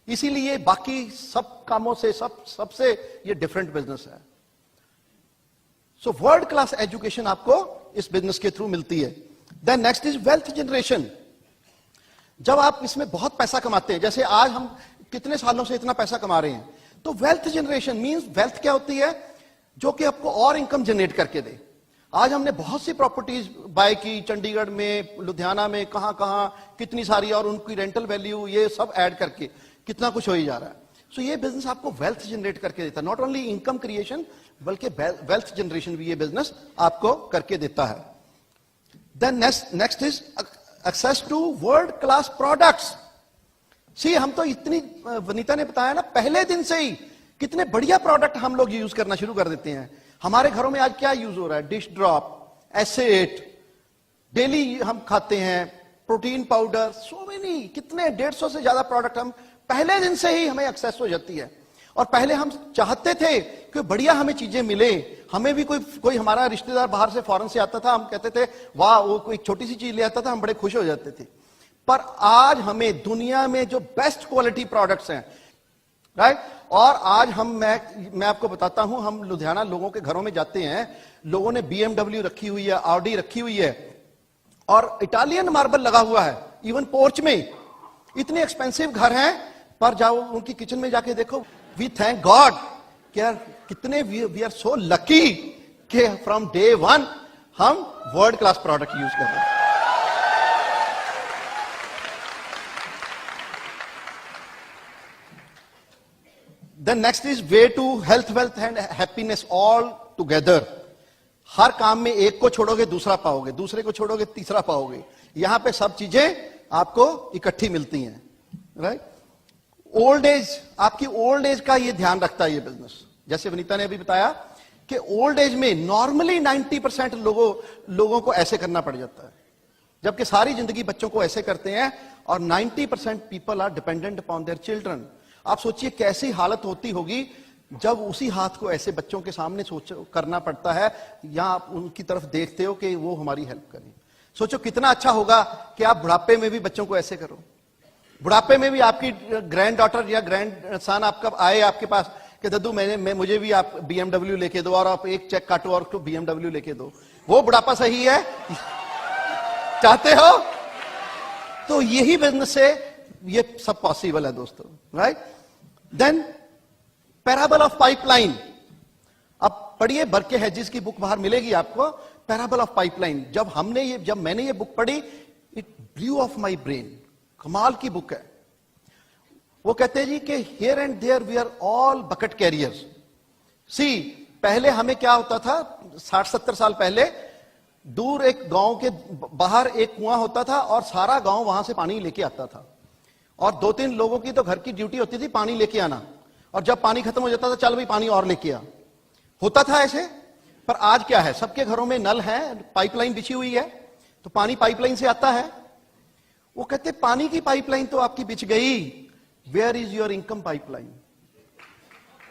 इसीलिए बाकी सब कामों से सबसे ये डिफरेंट बिजनेस है। सो वर्ल्ड क्लास एजुकेशन आपको इस बिजनेस के थ्रू मिलती है। Then next is wealth generation. जब आप इसमें बहुत पैसा कमाते हैं, जैसे आज हम कितने सालों से इतना पैसा कमा रहे हैं, तो वेल्थ जनरेशन मींस वेल्थ क्या होती है, जो कि आपको और इनकम जनरेट करके दे। आज हमने बहुत सी प्रॉपर्टीज बाय की, चंडीगढ़ में, लुधियाना में, कहां कहां कितनी सारी, और उनकी रेंटल वैल्यू ये सब ऐड करके कितना कुछ हो ही जा रहा है। सो ये बिजनेस आपको वेल्थ जनरेट करके देता है, नॉट ओनली इनकम क्रिएशन बल्कि वेल्थ जनरेशन भी ये बिजनेस आपको करके देता है। Then next is access to world class products. See, हम तो इतनी, वनीता ने बताया ना, पहले दिन से ही कितने बढ़िया प्रोडक्ट हम लोग यूज करना शुरू कर देते हैं। हमारे घरों में आज क्या यूज हो रहा है, डिश ड्रॉप, एसेट, डेली हम खाते हैं, प्रोटीन पाउडर, सो मेनी, कितने 150 से ज्यादा प्रोडक्ट हम पहले दिन से ही हमें एक्सेस हो जाती है। और पहले हम चाहते थे कि बढ़िया हमें चीजें मिले, हमें भी कोई हमारा रिश्तेदार बाहर से फॉरेन से आता था, हम कहते थे वाह, वो कोई छोटी सी चीज ले आता था, हम बड़े खुश हो जाते थे। पर आज हमें दुनिया में जो बेस्ट क्वालिटी प्रोडक्ट्स हैं, राइट, और आज मैं आपको बताता हूं, हम लुधियाना लोगों के घरों में जाते हैं, लोगों ने BMW रखी हुई है, ऑडी रखी हुई है, और इटालियन मार्बल लगा हुआ है, इवन पोर्च में। इतने एक्सपेंसिव घर हैं, पर जाओ उनकी किचन में जाके देखो, वी थैंक गॉड कि यार कितने वी आर सो लकी कि फ्रॉम डे वन हम वर्ल्ड क्लास प्रोडक्ट यूज कर रहे हैं। Then next is way to health, wealth and happiness all together. हर काम में एक को छोड़ोगे दूसरा पाओगे, दूसरे को छोड़ोगे तीसरा पाओगे। यहां पे सब चीजें आपको इकट्ठी मिलती हैं, राइट। ओल्ड एज, आपकी ओल्ड एज का ये ध्यान रखता है ये बिजनेस। जैसे वनीता ने अभी बताया कि ओल्ड एज में नॉर्मली 90% लोगों को ऐसे करना पड़ जाता है, जबकि सारी जिंदगी बच्चों को ऐसे करते हैं, और 90% people are dependent upon their children. आप सोचिए कैसी हालत होती होगी जब उसी हाथ को ऐसे बच्चों के सामने करना पड़ता है, या आप उनकी तरफ देखते हो कि वो हमारी हेल्प करें। सोचो कितना अच्छा होगा कि आप बुढ़ापे में भी बच्चों को ऐसे करो। बुढ़ापे में भी आपकी ग्रैंड डॉटर या ग्रैंड सन आपका आए आपके पास कि दद्दू मुझे भी आप BMW लेके दो, और आप एक चेक काटो और उसको BMW लेके दो। वो बुढ़ापा सही है चाहते हो? तो यही बिजनेस से ये सब पॉसिबल है दोस्तों, right. Then parable of pipeline. अब पढ़िए, बर्के हेजिस की बुक बाहर मिलेगी आपको, पैराबल ऑफ पाइपलाइन। जब मैंने ये बुक पढ़ी, it blew of my brain. कमाल की बुक है। वो कहते हैं जी कि here and there we are all bucket carriers. See, पहले हमें क्या होता था, 60-70 साल पहले, दूर एक गांव के बाहर एक कुआं होता था, और सारा गांव वहां से पानी लेके आता था, और 2-3 लोगों की तो घर की ड्यूटी होती थी पानी लेके आना, और जब पानी खत्म हो जाता था, चल भाई पानी और लेके आ, होता था ऐसे। पर आज क्या है, सबके घरों में नल है, पाइपलाइन बिछी हुई है, तो पानी पाइपलाइन से आता है। वो कहते पानी की पाइपलाइन तो आपकी बिछ गई, where is your income pipeline?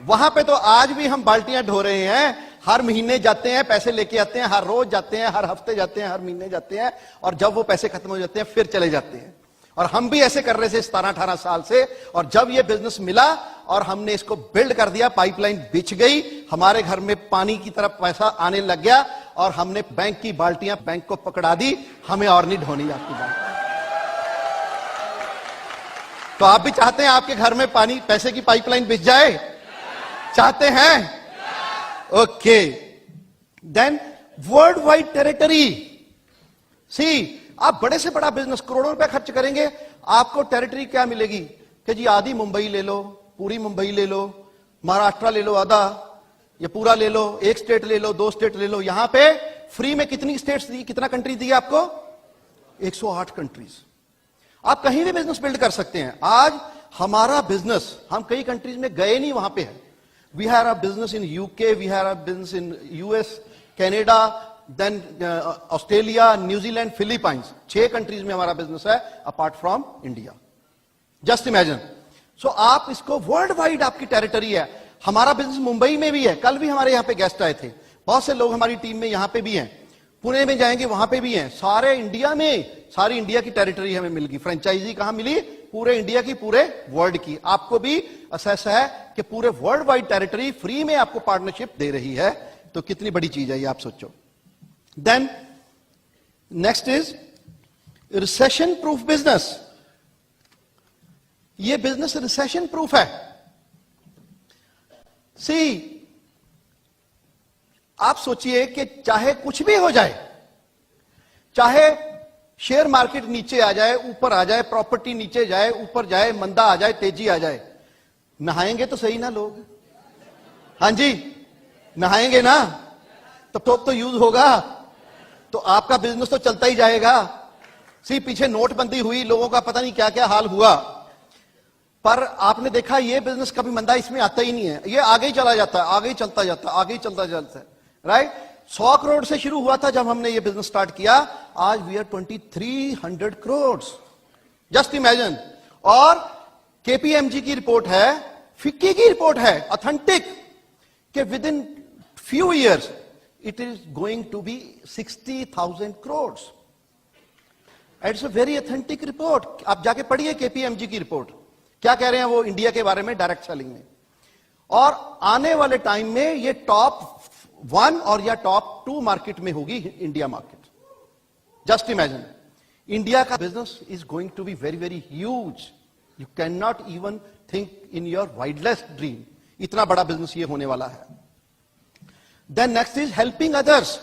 वहां पे तो आज भी हम बाल्टियां ढो रहे हैं, हर महीने जाते हैं, पैसे लेके आते हैं, हर रोज जाते हैं, हर हफ्ते जाते हैं, हर महीने जाते हैं, और जब वो पैसे खत्म हो जाते हैं फिर चले जाते हैं। और हम भी ऐसे कर रहे थे 17-18 साल से, और जब ये बिजनेस मिला और हमने इसको बिल्ड कर दिया, पाइपलाइन बिछ गई, हमारे घर में पानी की तरफ पैसा आने लग गया, और हमने बैंक की बाल्टियां बैंक को पकड़ा दी, हमें और नहीं ढोनी आपकी बाल्टी। तो आप भी चाहते हैं आपके घर में पानी पैसे की पाइपलाइन बिछ जाए? चाहते हैं? Okay. Then world wide territory. See, आप बड़े से बड़ा बिजनेस करोड़ों रुपए खर्च करेंगे, आपको टेरिटरी क्या मिलेगी कि जी आधी मुंबई ले लो, पूरी मुंबई ले लो, महाराष्ट्र ले लो आधा, या पूरा ले लो, एक स्टेट ले लो, 2 स्टेट ले लो। यहां पे फ्री में कितनी स्टेट्स दी, कितना कंट्री दी आपको? 108 कंट्रीज। आप कहीं भी बिजनेस बिल्ड कर सकते हैं। आज हमारा बिजनेस, हम कई कंट्रीज में गए नहीं, वहां पे है। We have a business in UK, we have a business in US, Canada, then Australia, New Zealand, Philippines. 6 countries में हमारा बिजनेस है apart from India. Just imagine. So आप इसको वर्ल्ड वाइड आपकी टेरिटरी है। हमारा बिजनेस मुंबई में भी है। कल भी हमारे यहां पे गेस्ट आए थे, बहुत से लोग हमारी टीम में यहां पे भी हैं, पुणे में जाएंगे वहां पे भी हैं। सारे इंडिया में, सारी इंडिया की टेरिटरी हमें मिल गई। फ्रेंचाइजी कहां मिली? पूरे इंडिया की, पूरे वर्ल्ड की। आपको भी असेस है कि पूरे वर्ल्ड वाइड टेरिटरी फ्री में आपको पार्टनरशिप दे रही है, तो कितनी बड़ी चीज है ये आप सोचो। Then next is recession proof business. ये बिजनेस रिसेशन प्रूफ है। सी, आप सोचिए कि चाहे कुछ भी हो जाए, चाहे शेयर मार्केट नीचे आ जाए, ऊपर आ जाए, प्रॉपर्टी नीचे जाए, ऊपर जाए, मंदा आ जाए, तेजी आ जाए, नहाएंगे तो सही ना लोग? हां जी, नहाएंगे ना, तो यूज होगा, तो आपका बिजनेस तो चलता ही जाएगा। सी, पीछे नोटबंदी हुई, लोगों का पता नहीं क्या क्या हाल हुआ, पर आपने देखा ये बिजनेस कभी मंदा इसमें आता ही नहीं है। ये आगे ही चला जाता है, आगे ही चलता जाता है, आगे ही चलता जाता है, राइट। 100 करोड़ से शुरू हुआ था जब हमने ये बिजनेस स्टार्ट किया, आज we are 2300 crore. Just imagine. और केपीएमजी की रिपोर्ट है, फिक्की की रिपोर्ट है, ऑथेंटिक, कि within few years it is going to be 60,000 crore. It's a very authentic report. आप जाके पढ़िए केपीएमजी की रिपोर्ट, क्या कह रहे हैं वो इंडिया के बारे में डायरेक्ट सेलिंग में। और आने वाले टाइम में ये टॉप 1 और या टॉप 2 मार्केट में होगी India market. Just imagine, India का business is going to be very very huge. You can not even think in your wildest dream, इतना बड़ा बिजनेस ये होने वाला है। Then next is helping others.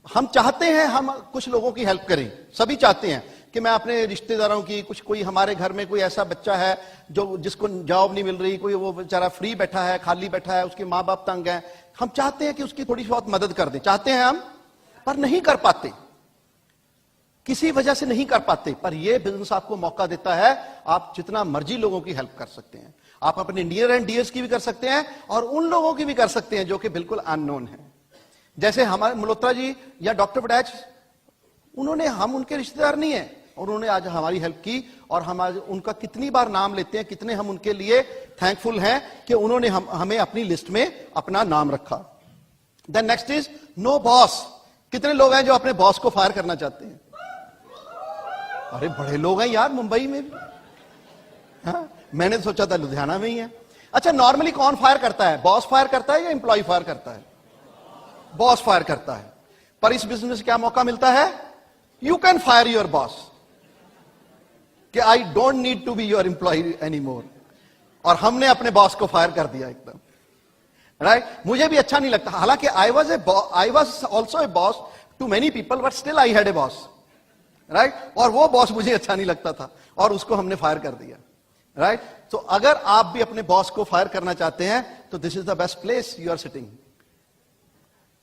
हम चाहते हैं हम कुछ लोगों की हेल्प करें, सभी चाहते हैं कि मैं अपने रिश्तेदारों की, कुछ कोई हमारे घर में कोई ऐसा बच्चा है जो जिसको जॉब नहीं मिल रही, कोई वो बेचारा फ्री बैठा है, खाली बैठा है, उसके माँ बाप तंग हैं, हम चाहते हैं कि उसकी थोड़ी बहुत मदद कर दें, चाहते हैं हम, पर नहीं कर पाते, किसी वजह से नहीं कर पाते। पर यह बिजनेस आपको मौका देता है, आप जितना मर्जी लोगों की हेल्प कर सकते हैं। आप अपने नियर एंड डियर्स की भी कर सकते हैं और उन लोगों की भी कर सकते हैं जो कि बिल्कुल अननोन है। जैसे हमारे मल्होत्रा जी या डॉक्टर बटैच, उन्होंने, हम उनके रिश्तेदार नहीं है और उन्होंने आज हमारी हेल्प की, और हम आज उनका कितनी बार नाम लेते हैं, कितने हम उनके लिए थैंकफुल हैं कि उन्होंने हमें अपनी लिस्ट में अपना नाम रखा। Then next is no boss. कितने लोग हैं जो अपने बॉस को फायर करना चाहते हैं? अरे बड़े लोग हैं यार, मुंबई में भी। हाँ, मैंने सोचा था लुधियाना में ही है। अच्छा, नॉर्मली कौन फायर करता है? बॉस फायर करता है या एम्प्लॉय फायर करता है? बॉस फायर करता है। पर इस बिजनेस में क्या मौका मिलता है? You can fire your boss, कि I don't need to be your employ any more. और हमने अपने बॉस को फायर कर दिया एकदम, राइट। मुझे भी अच्छा नहीं लगता, हालांकि I was also a boss to many people, but still I had a boss, right. और वो बॉस मुझे अच्छा नहीं लगता था और उसको हमने फायर कर दिया, राइट। तो अगर आप भी अपने बॉस को फायर करना चाहते हैं तो this is the best place you are sitting.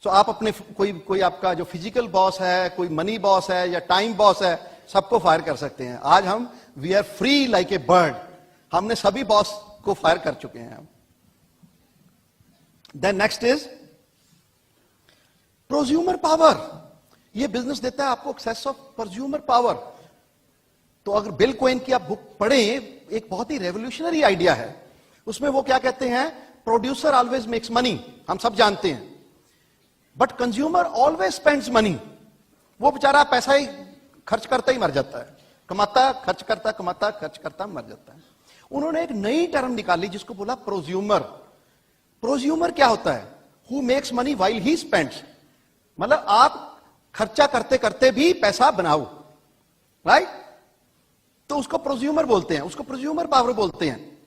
So आप अपने कोई आपका जो फिजिकल बॉस है, कोई मनी बॉस है या टाइम बॉस है, सबको फायर कर सकते हैं। आज हम we are free like a bird, हमने सभी बॉस को फायर कर चुके हैं हम। Then next is prosumer power. ये बिजनेस देता है आपको एक्सेस ऑफ प्रोज्यूमर पावर। तो अगर बिल कोइन की आप बुक पढ़ें, एक बहुत ही रेवोल्यूशनरी आइडिया है उसमें। वो क्या कहते हैं? प्रोड्यूसर ऑलवेज मेक्स मनी, हम सब जानते हैं, but consumer always spends money. वो बेचारा पैसा ही खर्च करता ही मर जाता है, कमाता खर्च करता, कमाता खर्च करता मर जाता है। उन्होंने एक नई टर्म निकाली जिसको बोला प्रोज्यूमर। प्रोज्यूमर क्या होता है? Who makes money while he spends. मतलब आप खर्चा करते करते भी पैसा बनाओ, राइट। तो उसको प्रोज्यूमर बोलते हैं, उसको प्रोज्यूमर पावर बोलते हैं।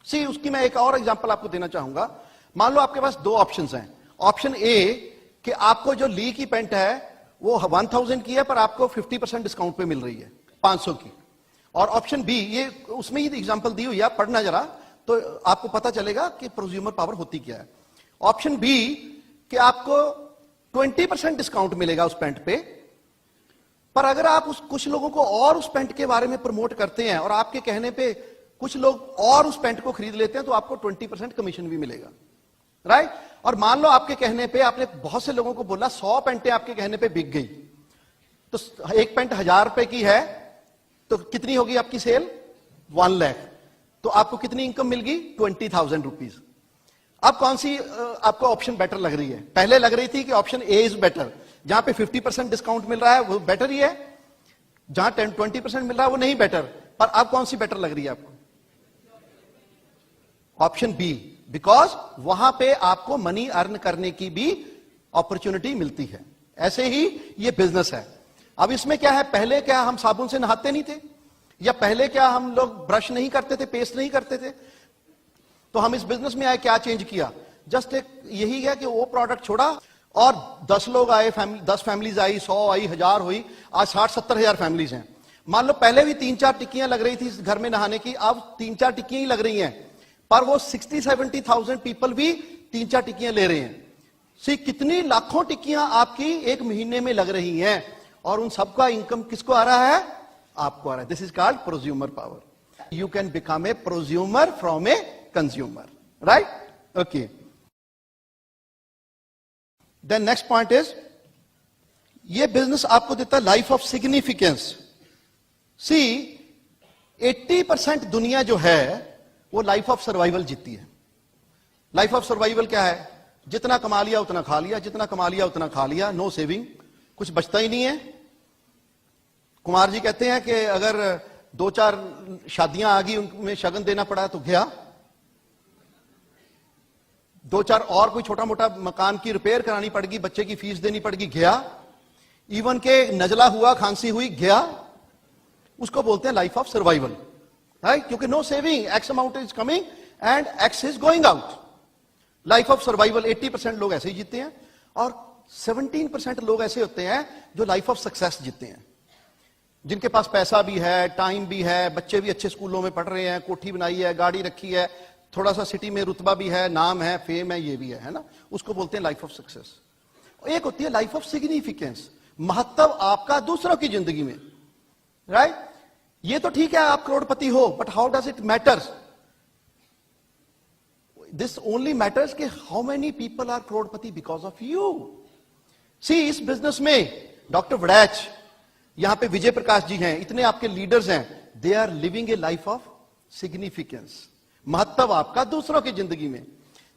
सी, उसकी मैं एक और एग्जांपल आपको देना चाहूंगा। मान लो आपके पास 2 ऑप्शंस हैं। ऑप्शन ए कि आपको जो ली की पैंट है वो 1000 की है पर आपको 50% डिस्काउंट पे मिल रही है 500 की। और ऑप्शन बी, ये उसमें ही एग्जांपल दी हुई है, आप पढ़ना जरा तो आपको पता चलेगा कि प्रोज्यूमर पावर होती क्या है। ऑप्शन बी कि आपको 20% डिस्काउंट मिलेगा उस पैंट पे, पर अगर आप कुछ लोगों को और उस पैंट के बारे में प्रमोट करते हैं और आपके कहने पे कुछ लोग और उस पैंट को खरीद लेते हैं तो आपको 20% कमीशन भी मिलेगा, राइट। और मान लो आपके कहने पे आपने बहुत से लोगों को बोला 100 पैंटें आपके कहने पे बिक गई, तो एक पैंट 1000 रुपए की है तो कितनी होगी आपकी सेल? 1 लाख। तो आपको कितनी इनकम मिल गई? 20,000 रुपीज। अब कौन सी आपको ऑप्शन बेटर लग रही है? पहले लग रही थी कि ऑप्शन ए इज बेटर, जहां पे 50% डिस्काउंट मिल रहा है वो बेटर ही है, जहां 20% मिल रहा है वो नहीं बेटर। पर अब कौन सी बेटर लग रही है आपको? ऑप्शन बी, बिकॉज वहां पे आपको मनी अर्न करने की भी अपॉर्चुनिटी मिलती है। ऐसे ही ये बिजनेस है। अब इसमें क्या है, पहले क्या हम साबुन से नहाते नहीं थे, या पहले क्या हम लोग ब्रश नहीं करते थे, पेस्ट नहीं करते थे? तो हम इस बिजनेस में आए, क्या चेंज किया? जस्ट एक यही है कि वो प्रोडक्ट छोड़ा और 10 लोग आए, 10 फैमिलीज आई, 100 आई, 1000 हुई, आज 60-70 हजार फैमिलीज हैं। मान लो पहले भी 3-4 टिक्कियां लग रही थी घर में नहाने की, अब 3-4 टिक्कियां ही लग रही हैं, पर वो 60-70,000 पीपल भी 3-4 टिक्कियां ले रहे हैं। सी कितनी लाखों टिक्कियां आपकी एक महीने में लग रही हैं, और उन सबका इनकम किसको आ रहा है? आपको आ रहा है। This is called prosumer power. You can become a prosumer from a consumer, right? Okay, then next point is, ये बिजनेस आपको देता है लाइफ ऑफ सिग्निफिकेंस। सी 80% दुनिया जो है वो लाइफ ऑफ सर्वाइवल जीती है। लाइफ ऑफ सर्वाइवल क्या है? जितना कमा लिया उतना खा लिया, जितना कमा लिया उतना खा लिया, नो सेविंग, कुछ बचता ही नहीं है। कुमार जी कहते हैं कि अगर 2-4 शादियां आ गई, उनमें शगन देना पड़ा तो गया, 2-4 और कोई छोटा मोटा मकान की रिपेयर करानी पड़गी, बच्चे की फीस देनी पड़गी, गया। इवन के नजला हुआ, खांसी हुई, गया। उसको बोलते हैं लाइफ ऑफ सर्वाइवल, राइट? क्योंकि no saving, X amount is coming and X is going out. Life of survival 80% लोग ऐसे ही जीते हैं, और 17% लोग ऐसे होते हैं जो लाइफ ऑफ सक्सेस जीते हैं, जिनके पास पैसा भी है, टाइम भी है, बच्चे भी अच्छे स्कूलों में पढ़ रहे हैं, कोठी बनाई है, गाड़ी रखी है, थोड़ा सा सिटी में रुतबा भी है, नाम है, फेम है, ये भी है ना? उसको बोलते हैं लाइफ ऑफ सक्सेस। एक होती है लाइफ ऑफ सिग्निफिकेंस, महत्व आपका दूसरों की जिंदगी में, राइट? ये तो ठीक है आप करोड़पति हो, but how does it matters? This only matters कि हाउ मेनी पीपल आर करोड़पति बिकॉज ऑफ यू। सी इस बिजनेस में डॉक्टर वड़ैच, यहां पे विजय प्रकाश जी हैं, इतने आपके लीडर्स हैं, they are living a life of significance, महत्व आपका दूसरों की जिंदगी में।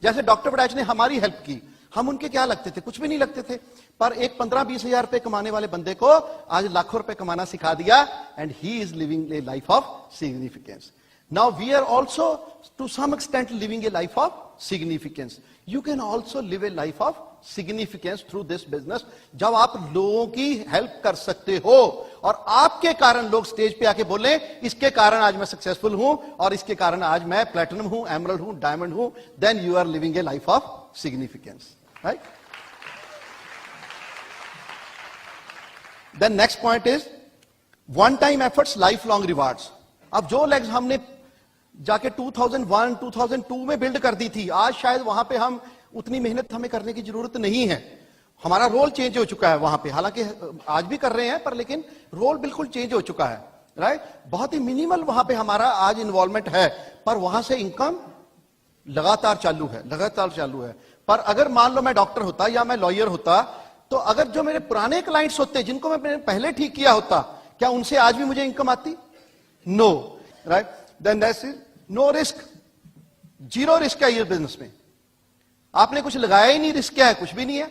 जैसे डॉक्टर वड़ैच ने हमारी हेल्प की, हम उनके क्या लगते थे? कुछ भी नहीं लगते थे, पर एक 15-20 हजार रुपए कमाने वाले बंदे को आज लाखों रुपए कमाना सिखा दिया, and he is living a life of significance. Now we are also to some extent living a life of significance. You can also live a life of significance through this business, जब आप लोगों की help कर सकते हो और आपके कारण लोग स्टेज पे आके बोले इसके कारण आज मैं सक्सेसफुल हूं, और इसके कारण आज मैं प्लैटिनम हूं, एमरल्ड हूं, डायमंड हूं, then you are living a life of significance, right? Then next point is one time efforts, life long rewards. अब जो लेग्स हमने जाके 2001, 2002 में बिल्ड कर दी थी, आज शायद वहां पे हम उतनी मेहनत हमें करने की जरूरत नहीं है। हमारा रोल चेंज हो चुका है वहां पे, हालांकि आज भी कर रहे हैं, पर लेकिन रोल बिल्कुल चेंज हो चुका है, राइट? बहुत ही मिनिमल वहां पे हमारा आज इन्वॉल्वमेंट है, पर वहां से इनकम लगातार चालू है, लगातार चालू है। पर अगर मान लो मैं डॉक्टर होता या मैं लॉयर होता, तो अगर जो मेरे पुराने क्लाइंट्स होते जिनको मैं पहले ठीक किया होता, क्या उनसे आज भी मुझे इनकम आती? No, right? Then that's it, no risk, zero risk है ये बिजनेस में। आपने कुछ लगाया ही नहीं, रिस्क क्या है? कुछ भी नहीं है।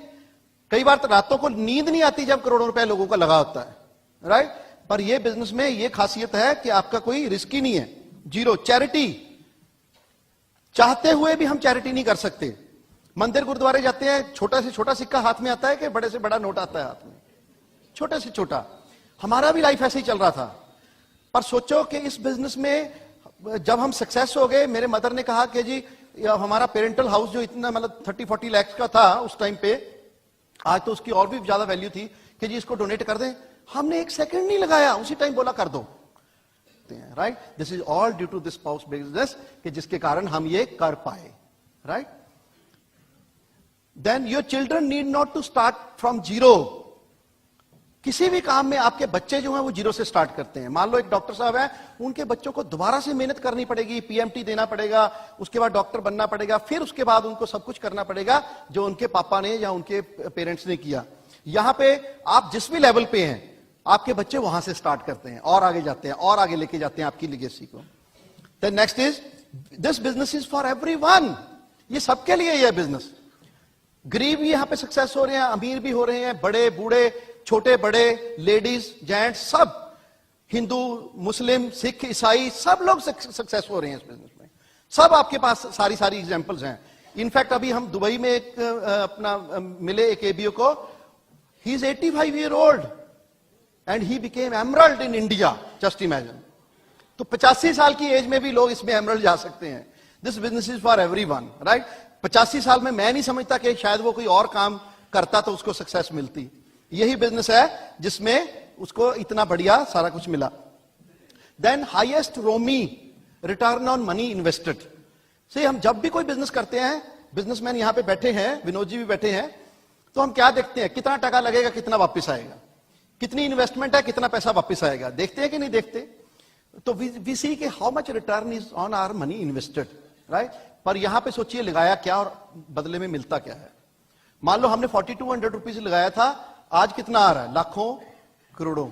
कई बार तो रातों को नींद नहीं आती जब करोड़ों रुपए लोगों का लगा होता है, राइट? पर ये बिजनेस में ये खासियत है कि आपका कोई रिस्क ही नहीं है, जीरो। चैरिटी, चाहते हुए भी हम चैरिटी नहीं कर सकते। मंदिर गुरुद्वारे जाते हैं, छोटा से छोटा सिक्का हाथ में आता है कि बड़े से बड़ा नोट आता है हाथ में? छोटे से छोटा। हमारा भी लाइफ ऐसे ही चल रहा था। पर सोचो कि इस बिजनेस में जब हम सक्सेस हो गए, मेरे मदर ने कहा कि जी हमारा पेरेंटल हाउस जो इतना मतलब 30-40 लाख का था उस टाइम पे, आज तो उसकी और भी ज्यादा वैल्यू थी, कि जी इसको डोनेट कर दें, हमने एक सेकंड नहीं लगाया, उसी टाइम बोला कर दो, right. This is all due to this spouse business, कि जिसके कारण हम ये कर पाए, right. Then your children need not to start from zero. किसी भी काम में आपके बच्चे जो हैं वो जीरो से स्टार्ट करते हैं। मान लो एक डॉक्टर साहब हैं, उनके बच्चों को दोबारा से मेहनत करनी पड़ेगी, पीएमटी देना पड़ेगा, उसके बाद डॉक्टर बनना पड़ेगा, फिर उसके बाद उनको सब कुछ करना पड़ेगा जो उनके पापा ने या उनके पेरेंट्स ने किया। यहां पे आप जिस भी लेवल पे हैं, आपके बच्चे वहां से स्टार्ट करते हैं और आगे जाते हैं और आगे लेके जाते हैं आपकी लेगेसी को। Then next is this business is for everyone. ये सबके लिए यह बिजनेस। गरीब भी यहां पे सक्सेस हो रहे हैं, अमीर भी हो रहे हैं, बड़े बूढ़े, छोटे बड़े, लेडीज जेंट्स, सब, हिंदू मुस्लिम सिख ईसाई, सब लोग सक्सेस हो रहे हैं इस बिजनेस में। सब आपके पास सारी एग्जांपल्स हैं। इनफैक्ट अभी हम दुबई में एक अपना मिले एक एबीओ को, he is 85 year old and he became emerald in India, just imagine. तो 85 साल की एज में भी लोग इसमें एमरल्ड जा सकते हैं। This business is for everyone, right. 85 साल में मैं नहीं समझता कि शायद वो कोई और काम करता तो उसको सक्सेस मिलती। यही बिजनेस है जिसमें उसको इतना बढ़िया सारा कुछ मिला। Then highest ROMI return on money invested. से हम जब भी कोई बिजनेस करते हैं, बिजनेसमैन यहां पे बैठे हैं, विनोद जी भी बैठे हैं, तो हम क्या देखते हैं, कितना टका लगेगा, कितना वापस आएगा, कितनी इन्वेस्टमेंट है, कितना पैसा वापस आएगा, देखते हैं कि नहीं देखते। तो वी सी के how much return is on our money invested, right. पर यहां पे सोचिए लगाया क्या और बदले में मिलता क्या है। मान लो हमने 4200 रुपीज लगाया था, आज कितना आ रहा है, लाखों करोड़ों।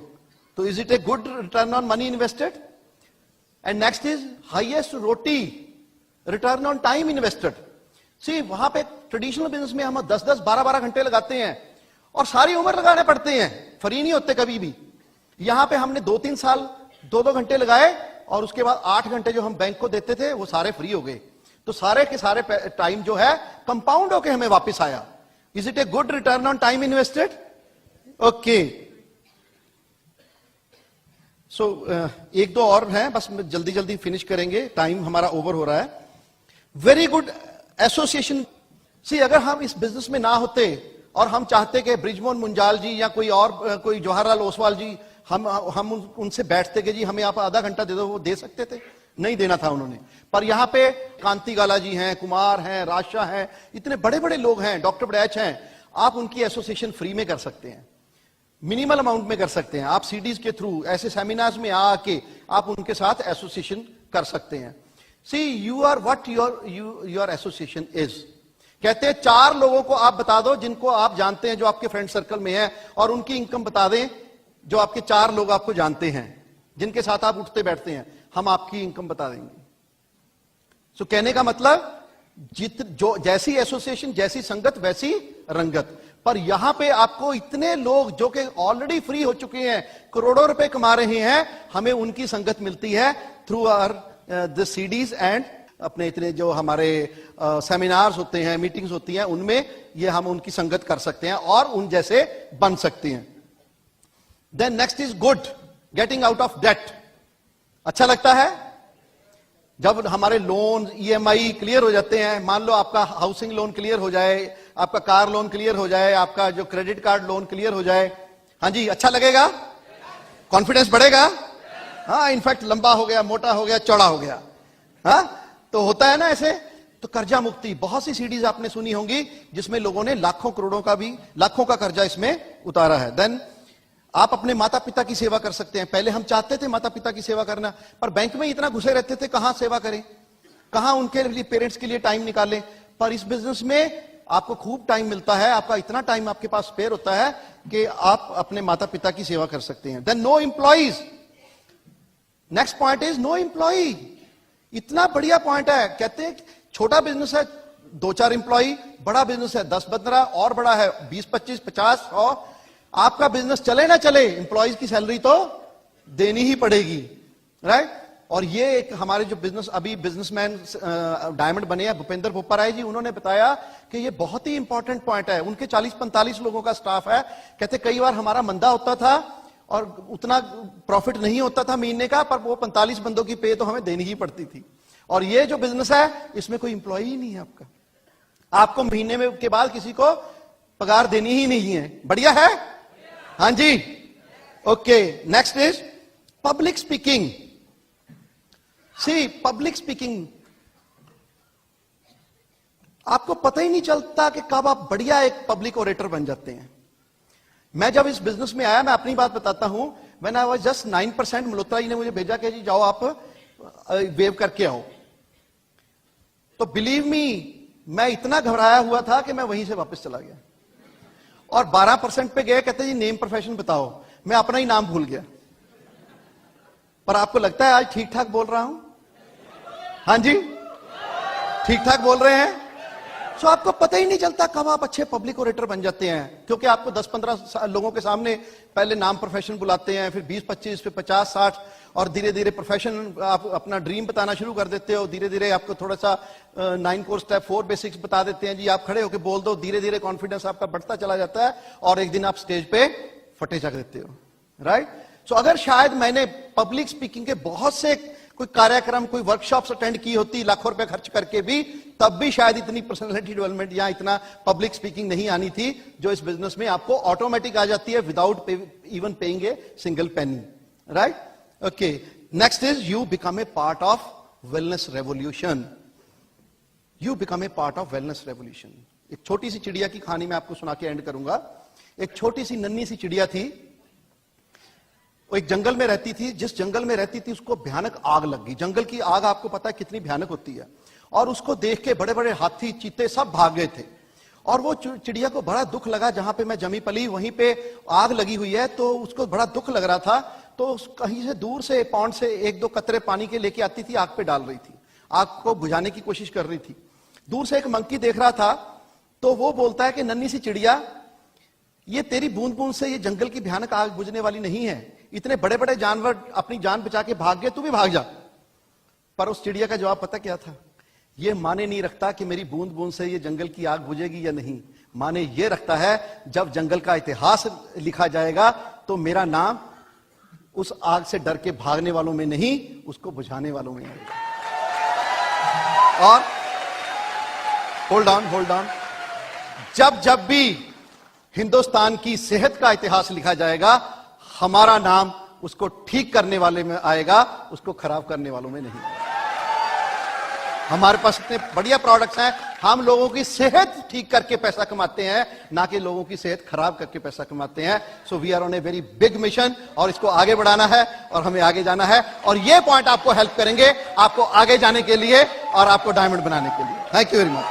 तो is it a good return on money invested. And next is highest roti return on time invested. See वहां पे ट्रेडिशनल बिजनेस में हम 10-10, 12-12 घंटे लगाते हैं और सारी उम्र लगाने पड़ते हैं, फ्री नहीं होते कभी भी। यहां पे हमने 2-3 साल 2-2 घंटे लगाए और उसके बाद 8 घंटे जो हम बैंक को देते थे वो सारे फ्री हो गए। तो सारे के सारे टाइम जो है कंपाउंड होके हमें वापस आया। Is it a good return on time invested? Okay. So एक दो और हैं, बस जल्दी जल्दी फिनिश करेंगे, टाइम हमारा ओवर हो रहा है। Very good association. सी अगर हम इस बिजनेस में ना होते और हम चाहते कि ब्रिजमोहन मुंजाल जी या कोई और कोई जवाहरलाल ओसवाल जी, हम उनसे बैठते कि जी हमें आप आधा घंटा दे दो, वो दे सकते थे? नहीं देना था उन्होंने। पर यहां पे कांति गाला जी हैं, कुमार हैं, राजशाह हैं, इतने बड़े बड़े लोग हैं, डॉक्टर बड़ैच हैं, आप उनकी एसोसिएशन फ्री में कर सकते हैं, मिनिमल अमाउंट में कर सकते हैं। आप सीडीज के थ्रू ऐसे सेमिनार्स में आके आप उनके साथ एसोसिएशन कर सकते हैं। See you are what your association is. कहते हैं 4 लोगों को आप बता दो जिनको आप जानते हैं, जो आपके फ्रेंड सर्कल में है, और उनकी इनकम बता दें जो आपके 4 लोग आपको जानते हैं, जिनके साथ आप उठते बैठते हैं, हम आपकी इनकम बता देंगे। सो कहने का मतलब जो जैसी एसोसिएशन, जैसी संगत वैसी रंगत। पर यहां पे आपको इतने लोग जो कि ऑलरेडी फ्री हो चुके हैं, करोड़ों रुपए कमा रहे हैं, हमें उनकी संगत मिलती है through our the CDs and अपने इतने जो हमारे सेमिनार्स होते हैं, मीटिंग्स होती हैं, उनमें ये हम उनकी संगत कर सकते हैं और उन जैसे बन सकते हैं। Then next is good, getting out of date. अच्छा लगता है जब हमारे लोन ईएमआई क्लियर हो जाते हैं। मान लो आपका हाउसिंग लोन क्लियर हो जाए, आपका कार लोन क्लियर हो जाए, आपका जो क्रेडिट कार्ड लोन क्लियर हो जाए, हाँ जी, अच्छा लगेगा, कॉन्फिडेंस बढ़ेगा। हाँ, इनफैक्ट लंबा हो गया, मोटा हो गया, चौड़ा हो गया, हाँ, तो होता है ना ऐसे। तो कर्जा मुक्ति, बहुत सी सीडीज आपने सुनी होंगी जिसमें लोगों ने लाखों करोड़ों का भी, लाखों का कर्जा इसमें उतारा है। देन आप अपने माता पिता की सेवा कर सकते हैं। पहले हम चाहते थे माता पिता की सेवा करना, पर बैंक में इतना घुसे रहते थे, कहां सेवा करें, कहां उनके लिए, पेरेंट्स के लिए टाइम निकालें। पर इस बिजनेस में आपको खूब टाइम मिलता है, आपका इतना टाइम आपके पास स्पेयर होता है कि आप अपने माता पिता की सेवा कर सकते हैं। Then no employees. Next point is no employ. इतना बढ़िया पॉइंट है। कहते हैं छोटा बिजनेस है 2-4 एम्प्लॉय, बड़ा बिजनेस है 10-15, और बड़ा है 20-25, 50, 100। आपका बिजनेस चले ना चले, एम्प्लॉइज की सैलरी तो देनी ही पड़ेगी, राइट। और ये एक हमारे जो बिजनेस अभी बिजनेसमैन डायमंड बने हैं, भूपेंद्र बोपाराय जी, उन्होंने बताया कि ये बहुत ही इंपॉर्टेंट पॉइंट है। उनके 40-45 लोगों का स्टाफ है। कहते कई बार हमारा मंदा होता था और उतना प्रॉफिट नहीं होता था महीने का, पर वो 45 बंदों की पे तो हमें देनी ही पड़ती थी। और ये जो बिजनेस है इसमें कोई इंप्लॉय ही नहीं है आपका, आपको महीने में के बाद किसी को पगार देनी ही नहीं है। बढ़िया है, हाँ जी, okay. Next is public speaking. See, public speaking, आपको पता ही नहीं चलता कि कब आप बढ़िया एक पब्लिक ओरेटर बन जाते हैं। मैं जब इस बिजनेस में आया, मैं अपनी बात बताता हूं, when I was just 9%, Malhotra ji ने मुझे भेजा कि जी जाओ आप वेव करके आओ। तो बिलीव मी, मैं इतना घबराया हुआ था कि मैं वहीं से वापस चला गया। और 12% पे गए, कहते जी नेम प्रोफेशन बताओ। मैं अपना ही नाम भूल गया। पर आपको लगता है आज ठीक ठाक बोल रहा हूं? हाँ जी, ठीक ठाक बोल रहे हैं। सो आपको पता ही नहीं चलता कब आप अच्छे पब्लिक ओरेटर बन जाते हैं, क्योंकि आपको 10-15 लोगों के सामने पहले नाम प्रोफेशन बुलाते हैं, फिर 20-25, फिर 50-60, और धीरे धीरे प्रोफेशन आप अपना ड्रीम बताना शुरू कर देते हो। धीरे धीरे आपको थोड़ा सा 9 कोर्स स्टेप 4 बेसिक्स बता देते हैं जी, आप खड़े होकर बोल दो। धीरे धीरे कॉन्फिडेंस आपका बढ़ता चला जाता है और एक दिन आप स्टेज पे फटे चक देते हो, राइट। सो अगर शायद मैंने पब्लिक स्पीकिंग के बहुत से कोई कार्यक्रम, कोई वर्कशॉप्स अटेंड की होती लाखों रुपए खर्च करके भी, तब भी शायद इतनी पर्सनालिटी डेवलपमेंट या इतना पब्लिक स्पीकिंग नहीं आनी थी जो इस बिजनेस में आपको ऑटोमेटिक आ जाती है without even paying a single penny, right. Okay, next is you become a part of wellness revolution. You become a part of wellness revolution. एक छोटी सी चिड़िया की कहानी मैं आपको सुना के एंड करूंगा। एक छोटी सी नन्ही सी चिड़िया थी, वो एक जंगल में रहती थी। जिस जंगल में रहती थी उसको भयानक आग लग गई। जंगल की आग आपको पता है कितनी भयानक होती है, और उसको देख के बड़े बड़े हाथी, चीते सब भाग गए थे। और वो चिड़िया को बड़ा दुख लगा, जहां पे मैं जमी पली वहीं पे आग लगी हुई है, तो उसको बड़ा दुख लग रहा था। तो कहीं से दूर से पौंड से 1-2 कतरे पानी के लेके आती थी, आग पे डाल रही थी, आग को बुझाने की कोशिश कर रही थी। दूर से एक मंकी देख रहा था, तो वो बोलता है कि नन्ही सी चिड़िया, ये तेरी बूंद बूंद से ये जंगल की भयानक आग बुझने वाली नहीं है। इतने बड़े बड़े जानवर अपनी जान बचा के भाग गए, तू भी भाग जा। पर उस चिड़िया का जवाब पता क्या था? ये माने नहीं रखता कि मेरी बूंद बूंद से ये जंगल की आग बुझेगी या नहीं। माने ये रखता है जब जंगल का इतिहास लिखा जाएगा तो मेरा नाम उस आग से डर के भागने वालों में नहीं, उसको बुझाने वालों में आएगा। और होल्ड ऑन, जब भी हिंदुस्तान की सेहत का इतिहास लिखा जाएगा, हमारा नाम उसको ठीक करने वाले में आएगा, उसको खराब करने वालों में नहीं। हमारे पास इतने बढ़िया प्रोडक्ट्स हैं, हम लोगों की सेहत ठीक करके पैसा कमाते हैं, ना कि लोगों की सेहत खराब करके पैसा कमाते हैं। So we are on a very big mission, और इसको आगे बढ़ाना है और हमें आगे जाना है, और ये पॉइंट आपको हेल्प करेंगे आपको आगे जाने के लिए और आपको डायमंड बनाने के लिए। Thank you very much.